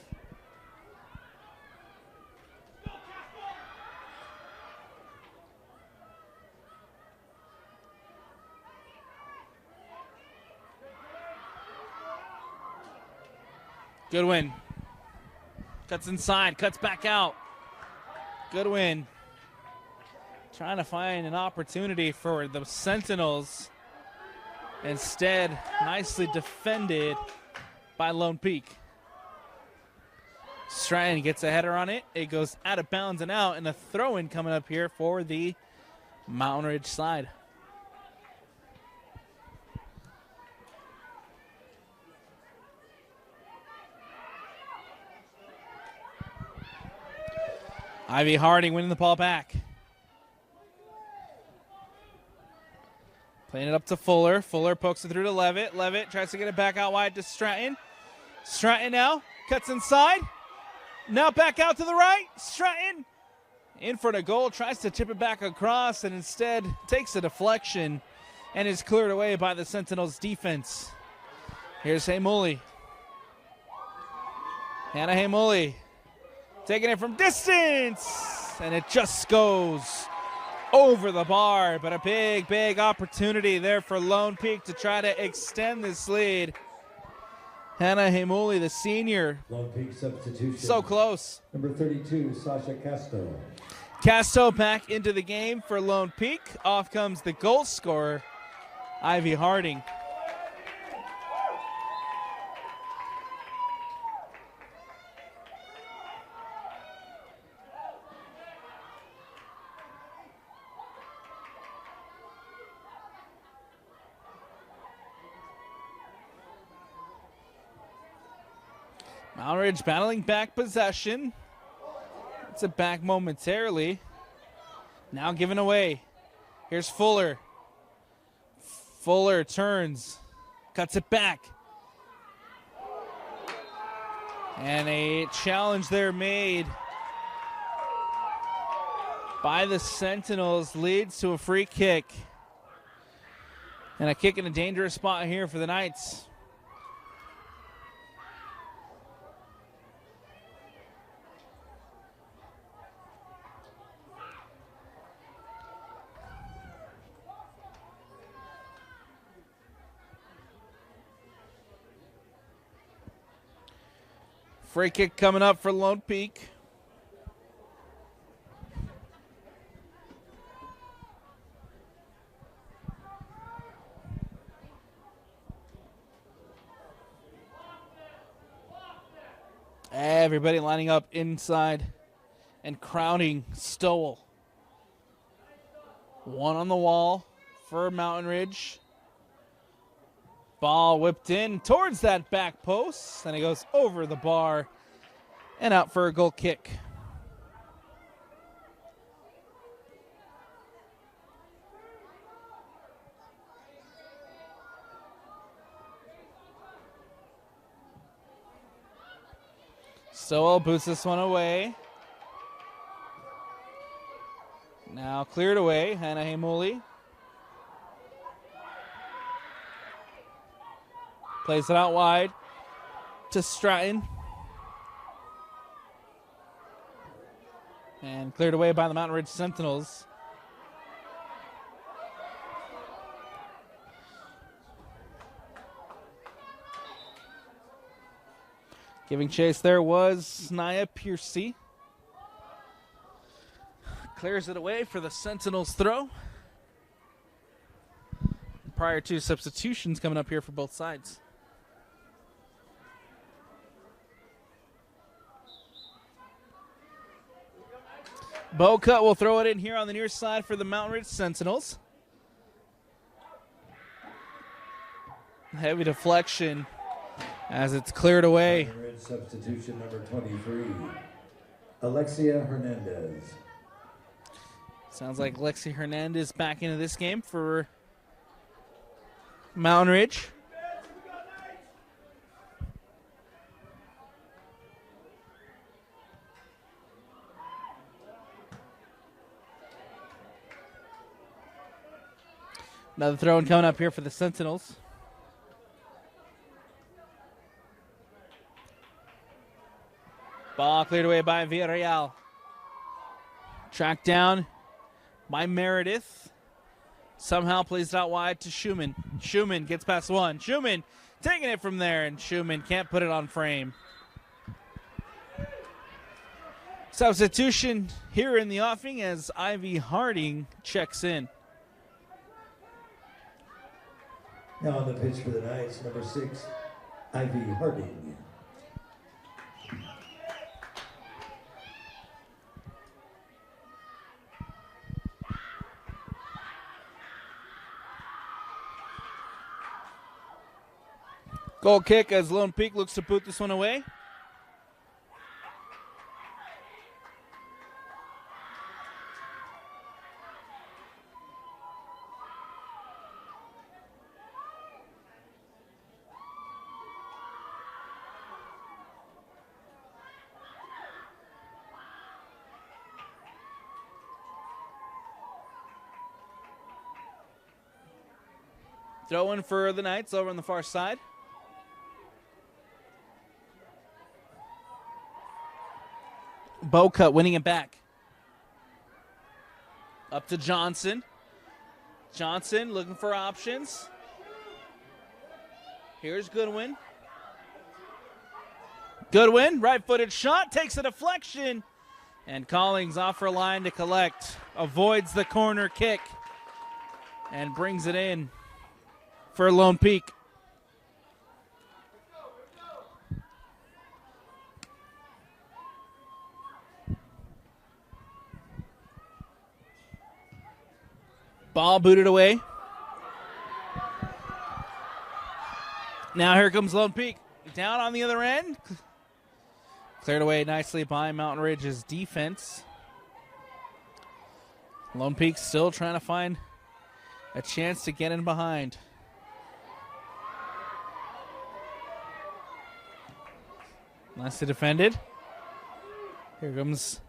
Goodwin cuts inside, cuts back out. Goodwin trying to find an opportunity for the Sentinels. Instead, nicely defended by Lone Peak. Stratton gets a header on it. It goes out of bounds and out, and a throw-in coming up here for the Mountain Ridge side. Ivy Harding winning the ball back. Playing it up to Fuller. Fuller pokes it through to Levitt. Levitt tries to get it back out wide to Stratton. Stratton now cuts inside. Now back out to the right. Stratton in front of goal. Tries to tip it back across and instead takes a deflection and is cleared away by the Sentinels defense. Here's Haymuli. Hannah Haymuli taking it from distance. And it just goes over the bar, but a big opportunity there for Lone Peak to try to extend this lead. Hannah Himuli, the senior, Lone Peak substitution. so close. Number 32, Sasha Casto. Casto back into the game for Lone Peak. Off comes the goal scorer, Ivy Harding. Mountain Ridge battling back possession. It's it back momentarily. Now given away. Here's Fuller. Fuller turns. Cuts it back. And a challenge there made by the Sentinels leads to a free kick. And a kick in a dangerous spot here for the Knights. Free kick coming up for Lone Peak. Everybody lining up inside and crowding Stowell. One on the wall for Mountain Ridge. Ball whipped in towards that back post, and it goes over the bar and out for a goal kick. Stowell boots this one away. Now cleared away, Hannah Himuli. Plays it out wide to Stratton. And cleared away by the Mountain Ridge Sentinels. Giving chase there was Nia Piercy. Clears it away for the Sentinels throw. Prior to substitutions coming up here for both sides. Bocut will throw it in here on the near side for the Mountain Ridge Sentinels. Heavy deflection as it's cleared away. Mountain Ridge substitution number 23, Alexia Hernandez. Sounds like Lexi Hernandez back into this game for Mountain Ridge. Another throw-in coming up here for the Sentinels. Ball cleared away by Villarreal. Tracked down by Meredith. Somehow plays it out wide to Schumann. Schumann gets past one. Schumann taking it from there, and Schumann can't put it on frame. Substitution here in the offing as Ivy Harding checks in. Now on the pitch for the Knights, number 6, Ivy Harding. Goal kick as Lone Peak looks to boot this one away. Throw in for the Knights over on the far side. Bocut winning it back. Up to Johnson. Johnson looking for options. Here's Goodwin. Goodwin, right-footed shot, takes a deflection. And Collings off her line to collect. Avoids the corner kick. And brings it in for Lone Peak. Ball booted away. Now here comes Lone Peak. Down on the other end. Cleared away nicely by Mountain Ridge's defense. Lone Peak still trying to find a chance to get in behind. Nicely defended. Here comes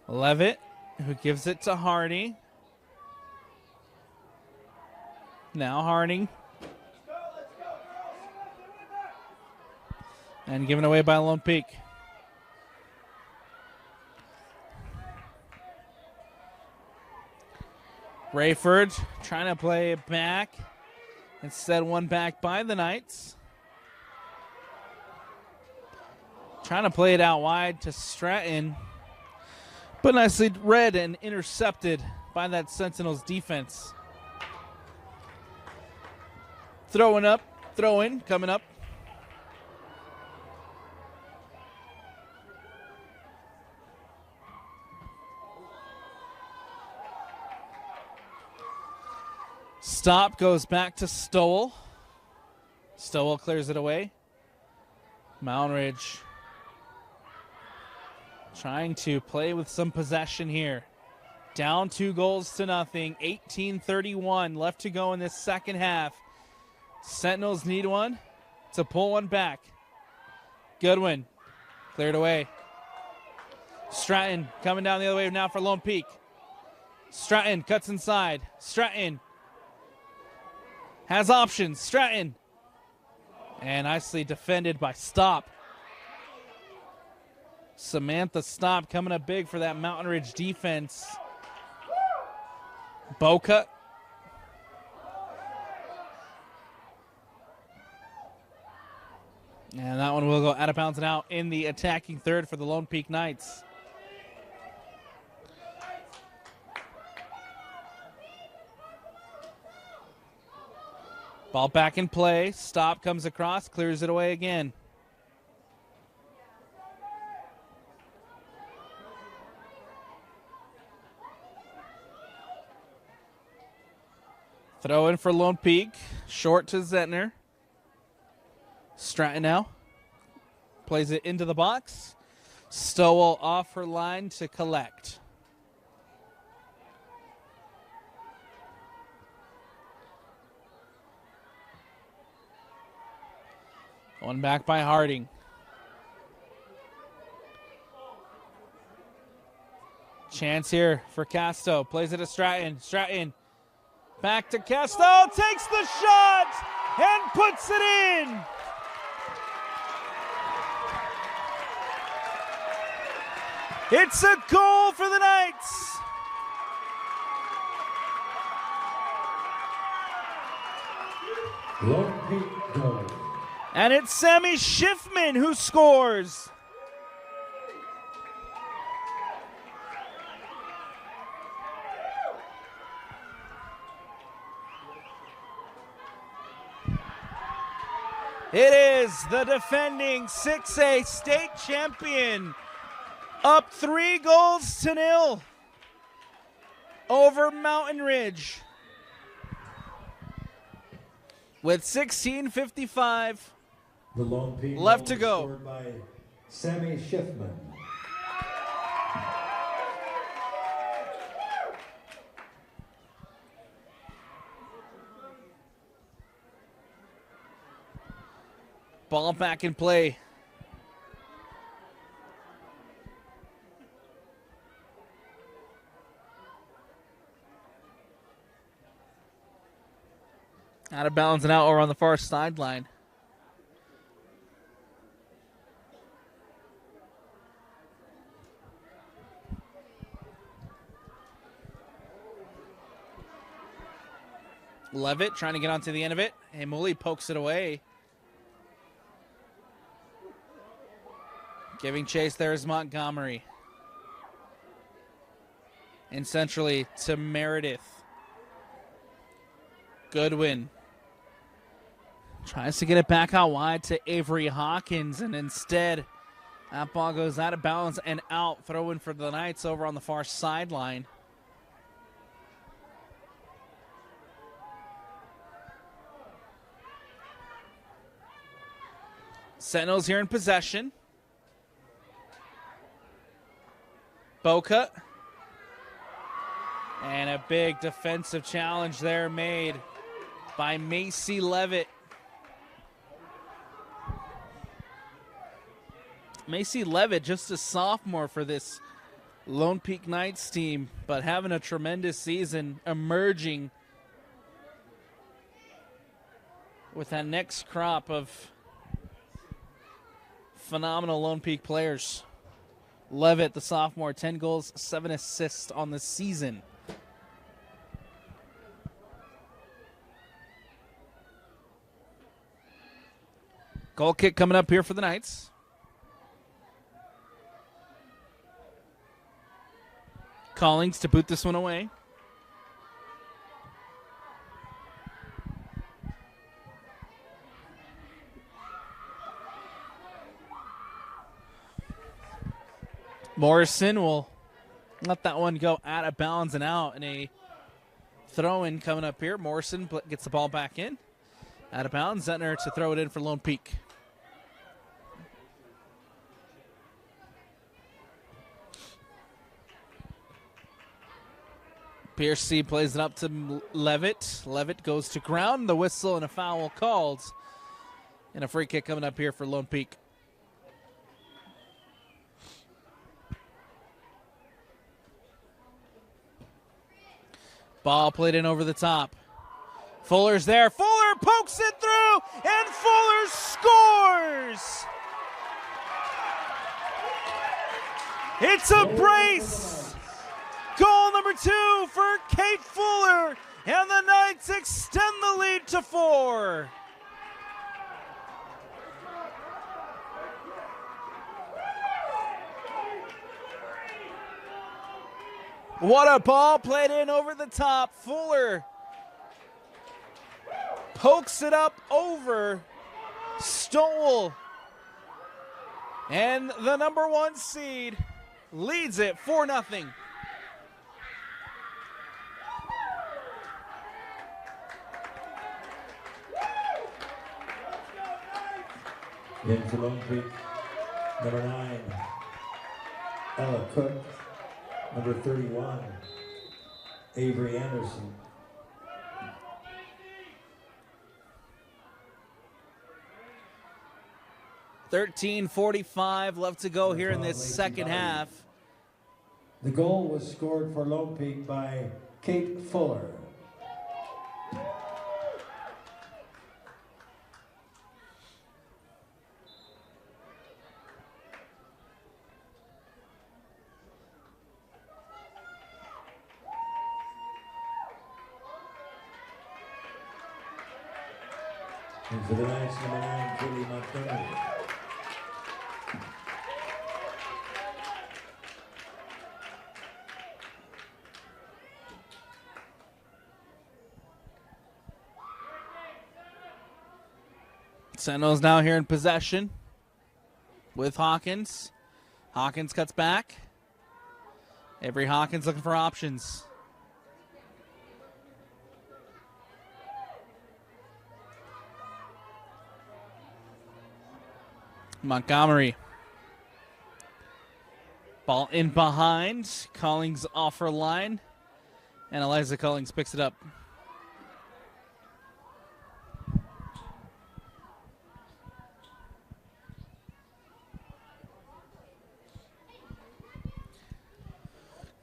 Levitt, who gives it to Hardy. Now Harding. And given away by Lone Peak. Rayford trying to play it back. Instead, one back by the Knights. Trying to play it out wide to Stratton. But nicely read and intercepted by that Sentinels defense. Throwing up, throw in, coming up. Stop goes back to Stowell. Stowell clears it away. Mountain Ridge trying to play with some possession here. Down 2-0. 18-31 left to go in this second half. Sentinels need one to pull one back. Goodwin cleared away. Stratton coming down the other way now for Lone Peak. Stratton cuts inside. Stratton has options. Stratton. And nicely defended by Stop. Samantha Stop coming up big for that Mountain Ridge defense. Boca. And that one will go out of bounds and out in the attacking third for the Lone Peak Knights. Ball back in play. Stop comes across, clears it away again. Throw in for Lone Peak. Short to Zentner. Stratton now. Plays it into the box. Stowell off her line to collect. One back by Harding. Chance here for Casto. Plays it to Stratton. Stratton back to Casto. Takes the shot and puts it in. It's a goal for the Knights. Lone Peak goal. And it's Sammy Schiffman who scores. It is the defending 6A state champion. Up 3-0 over Mountain Ridge. With 16:55 The Lone Peak left to goal go. scored by Sammy Schiffman. Ball back in play. Out of bounds and out over on the far sideline. Levitt trying to get onto the end of it. And Muli pokes it away. Giving chase there is Montgomery. And centrally to Meredith. Goodwin. Tries to get it back out wide to Avery Hawkins. And instead, that ball goes out of bounds and out. Throw in for the Knights over on the far sideline. Sentinels here in possession. Boca. And a big defensive challenge there made by Macy Levitt. Macy Levitt, just a sophomore for this Lone Peak Knights team, but having a tremendous season, emerging with that next crop of phenomenal Lone Peak players. Levitt, the sophomore, 10 goals, 7 assists on the season. Goal kick coming up here for the Knights. Collings to boot this one away. Morrison will let that one go out of bounds and out, and a throw-in coming up here. Morrison gets the ball back in. Out of bounds. Zentner to throw it in for Lone Peak. Piercy plays it up to Levitt. Levitt goes to ground. The whistle and a foul called. And a free kick coming up here for Lone Peak. Ball played in over the top. Fuller's there. Fuller pokes it through, and Fuller scores! It's a brace! Goal number 2 for Kate Fuller, and the Knights extend the lead to 4. What a ball played in over the top. Fuller pokes it up over Stowell. And the number 1 seed leads it 4-0. In for Lone Peak, number 9, Ella Cook. Number 31, Avery Anderson. $13:45 left to go here in this second half. The goal was scored for Lone Peak by Kate Fuller. And for the Knights, number 9, Katie Montgomery. Sentinels now here in possession with Hawkins. Hawkins cuts back. Avery Hawkins looking for options. Montgomery. Ball in behind. Collings off her line. And Eliza Collings picks it up.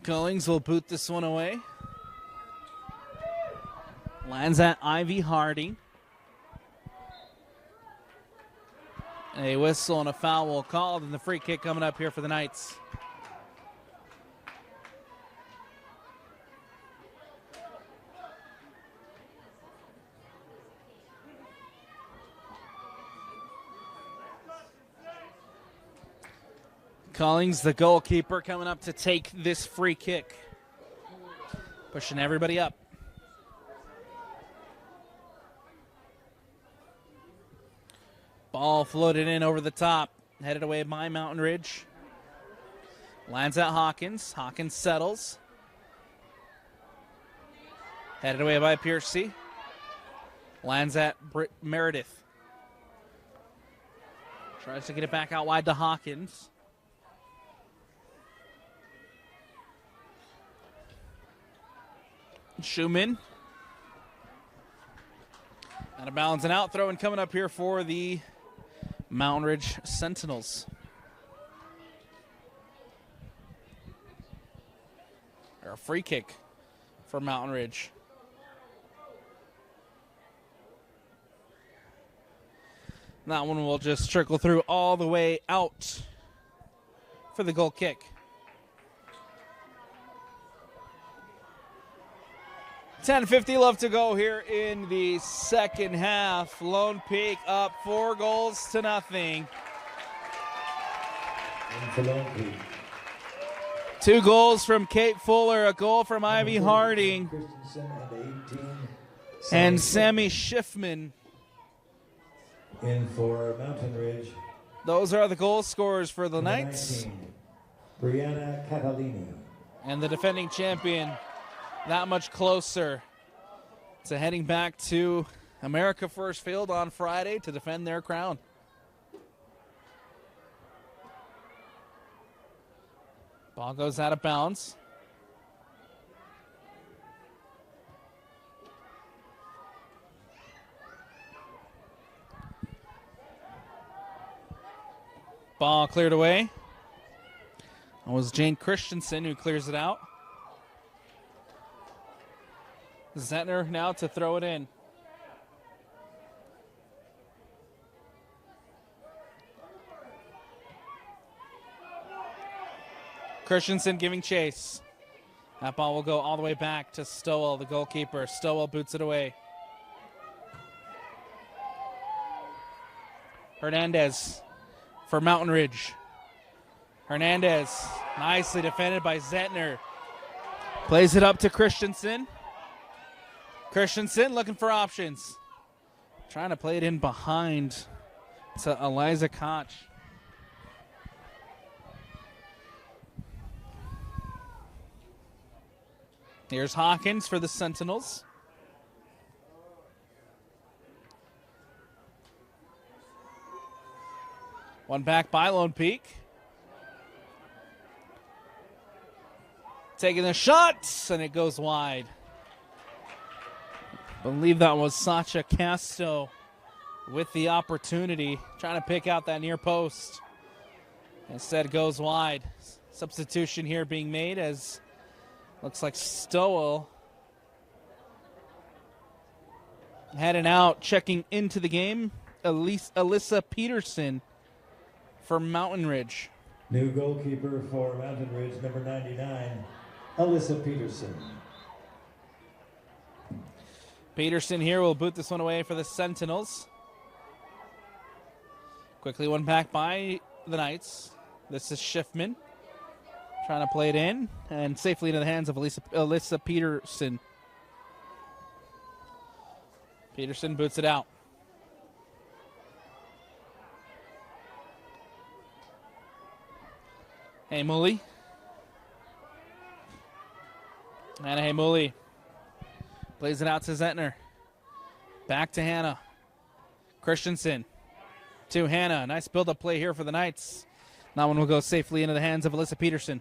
Collings will boot this one away. Lands at Ivy Harding. A whistle and a foul will called, and the free kick coming up here for the Knights. Collings, the goalkeeper, coming up to take this free kick. Pushing everybody up. Ball floated in over the top. Headed away by Mountain Ridge. Lands at Hawkins. Hawkins settles. Headed away by Piercy. Lands at Meredith. Tries to get it back out wide to Hawkins. Schumann. Out of bounds and out. Throw in coming up here for the Mountain Ridge Sentinels. Or a free kick for Mountain Ridge. That one will just trickle through all the way out for the goal kick. 10:50 left to go here in the second half. Lone Peak up 4-0. And for Lone Peak. 2 goals from Kate Fuller, a goal from Ivy Harding, Christensen and 18. and Sammy Schiffman. In for Mountain Ridge. Those are the goal scorers for the Number Knights. 19, Brianna Catalini. And the defending champion that much closer to heading back to America First Field on Friday to defend their crown. Ball goes out of bounds. Ball cleared away. It was Jane Christensen who clears it out. Zentner now to throw it in. Christensen giving chase. That ball will go all the way back to Stowell, the goalkeeper. Stowell boots it away. Hernandez for Mountain Ridge. Hernandez, nicely defended by Zentner. Plays it up to Christensen. Christensen looking for options. Trying to play it in behind to Eliza Koch. Here's Hawkins for the Sentinels. One back by Lone Peak. Taking the shot, and it goes wide. Believe that was Sacha Casto with the opportunity, trying to pick out that near post. Instead, it goes wide. Substitution here being made as looks like Stowell heading out, checking into the game. Alyssa Peterson for Mountain Ridge. New goalkeeper for Mountain Ridge, number 99, Alyssa Peterson. Peterson here will boot this one away for the Sentinels. Quickly one back by the Knights. This is Schiffman trying to play it in and safely into the hands of Alyssa Peterson. Peterson boots it out. Hey Mooley. And Hey Mooley plays it out to Zentner. Back to Hannah. Christensen to Hannah. Nice build-up play here for the Knights. That one will go safely into the hands of Alyssa Peterson.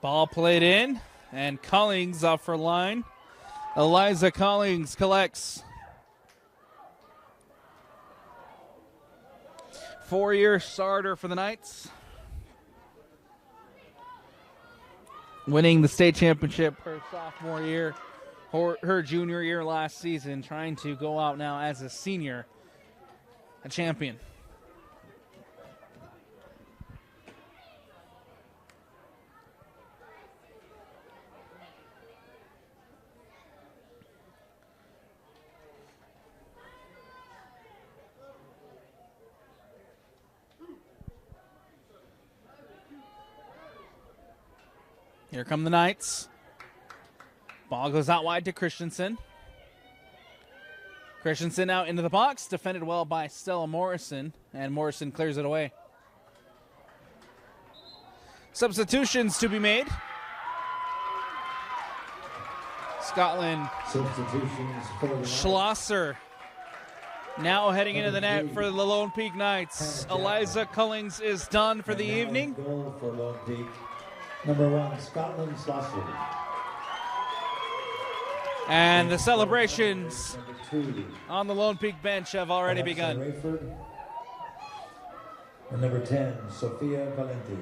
Ball played in, and Collings off for line. Eliza Collings collects. 4-year starter for the Knights. Winning the state championship her sophomore year, her junior year last season, trying to go out now as a senior, a champion. Here come the Knights. Ball goes out wide to Christensen. Christensen out into the box, defended well by Stella Morrison, and Morrison clears it away. Substitutions to be made. Scotland. Substitutions for the Schlosser now heading into the net for the Lone Peak Knights. Eliza Cullings is done for the evening. Goal for Lone Peak. Number 1, Scotland Schlosser. And the celebrations Number 2, on the Lone Peak bench have already Alexa begun. Rayford. And number 10, Sophia Valenti.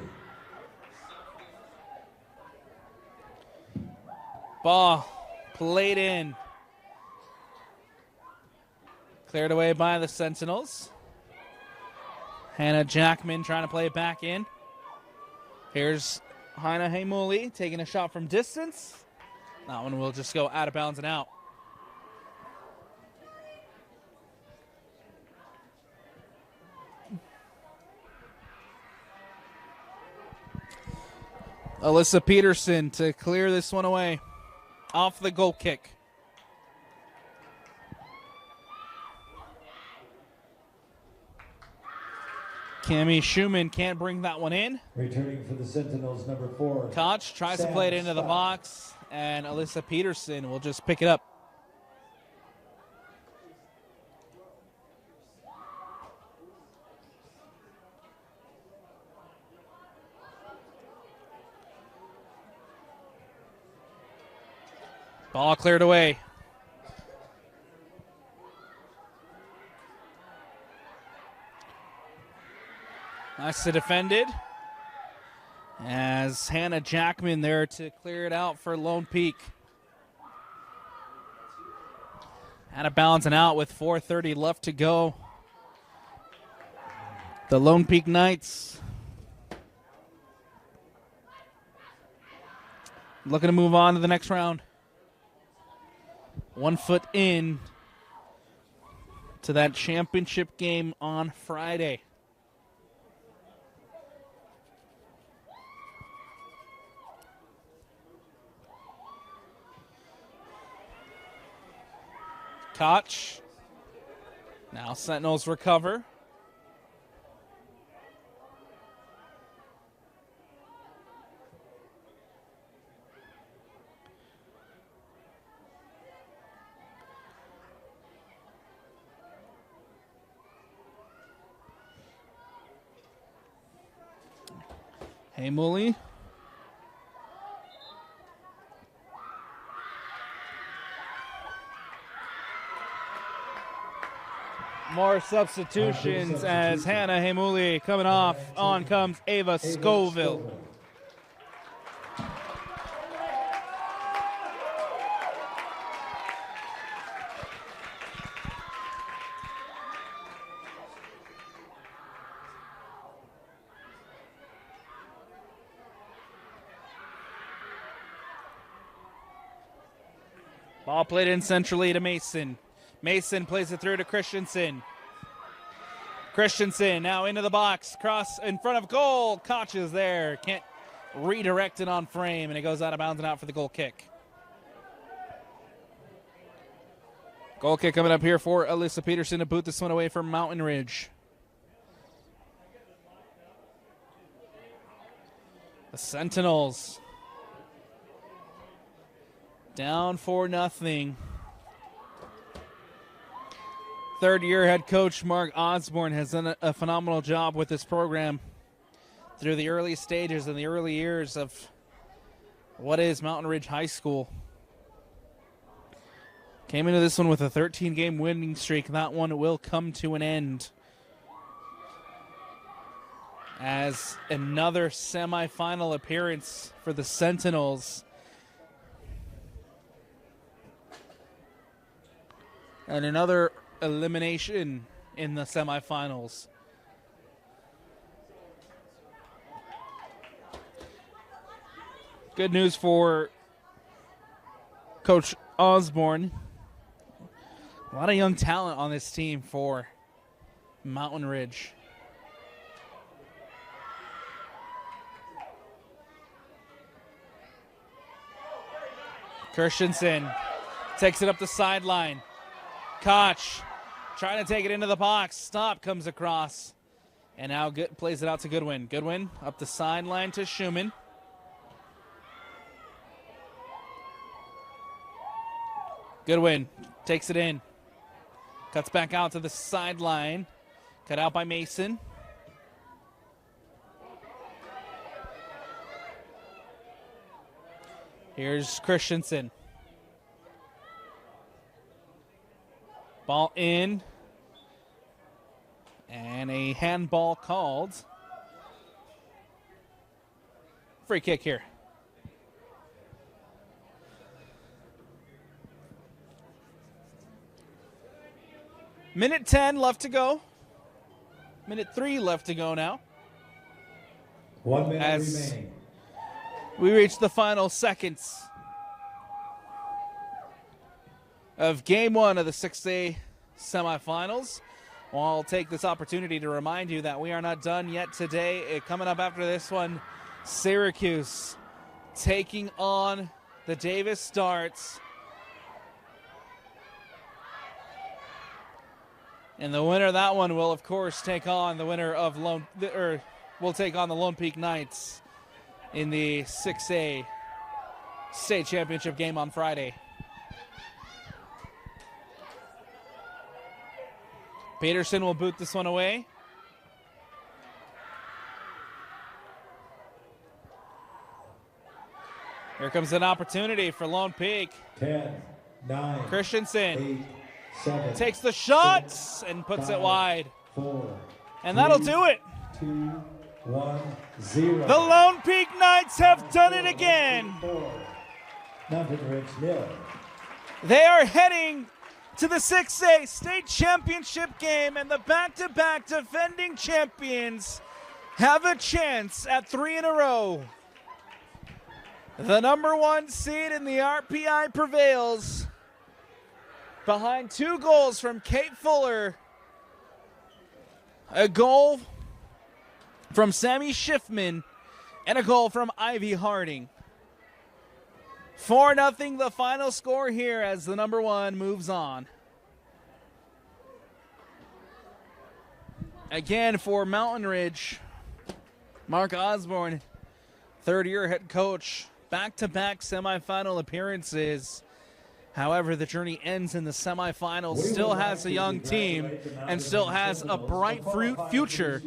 Ball played in. Cleared away by the Sentinels. Hannah Jackman trying to play it back in. Here's Hannah Haimuli taking a shot from distance. That one will just go out of bounds and out. Alyssa Peterson to clear this one away off the goal kick. Cami Schumann can't bring that one in. Returning for the Sentinels, number 4. Koch tries to play it into the box, and Alyssa Peterson will just pick it up. Ball cleared away. Nicely defended. As Hannah Jackman there to clear it out for Lone Peak. Out of bounds and out with 4:30 left to go. The Lone Peak Knights looking to move on to the next round. 1 foot in to that championship game on Friday. Koch. Now Sentinels recover. Haimuli. More substitutions as Hannah Haimuli coming off. On comes Ava Scoville. Ball played in centrally to Mason. Mason plays it through to Christensen. Christensen now into the box. Cross in front of goal. Koch is there. Can't redirect it on frame, and it goes out of bounds and out for the goal kick. Goal kick coming up here for Alyssa Peterson to boot this one away from Mountain Ridge. The Sentinels down 4-0. Third-year head coach Mark Osborne has done a phenomenal job with this program through the early stages and the early years of what is Mountain Ridge High School. Came into this one with a 13-game winning streak. That one will come to an end as another semifinal appearance for the Sentinels. And another elimination in the semifinals. Good news for Coach Osborne. A lot of young talent on this team for Mountain Ridge. Christensen takes it up the sideline. Koch trying to take it into the box. Stop comes across. And now plays it out to Goodwin. Goodwin up the sideline to Schumann. Goodwin takes it in. Cuts back out to the sideline. Cut out by Mason. Here's Christensen. Ball in. And a handball called. Free kick here. Minute 10 left to go. Minute 3 left to go now. 1 minute As remaining. we reach the final seconds of Game 1 of the 6A semifinals. Well, I'll take this opportunity to remind you that we are not done yet today. Coming up after this one, Syracuse taking on the Davis Darts. And the winner of that one will, of course, take on the winner of will take on the Lone Peak Knights in the 6A state championship game on Friday. Peterson will boot this one away. Here comes an opportunity for Lone Peak. 10, 9, Christensen 8, 7, takes the shot 6, and puts it 5, wide. 4, And that'll 3, do it. 2, 1, 0. The Lone Peak Knights have done it again. 4, Mountain Ridge 0. They are heading to the 6A state championship game, and the back-to-back defending champions have a chance at 3 in a row. The number 1 seed in the RPI prevails behind 2 goals from Kate Fuller, a goal from Sammy Schiffman, and a goal from Ivy Harding. 4-0 the final score here as the number 1 moves on. Again for Mountain Ridge, Mark Osborne, third-year head coach, back-to-back semifinal appearances. However, the journey ends in the semifinals. Still has a young team and still has a bright future.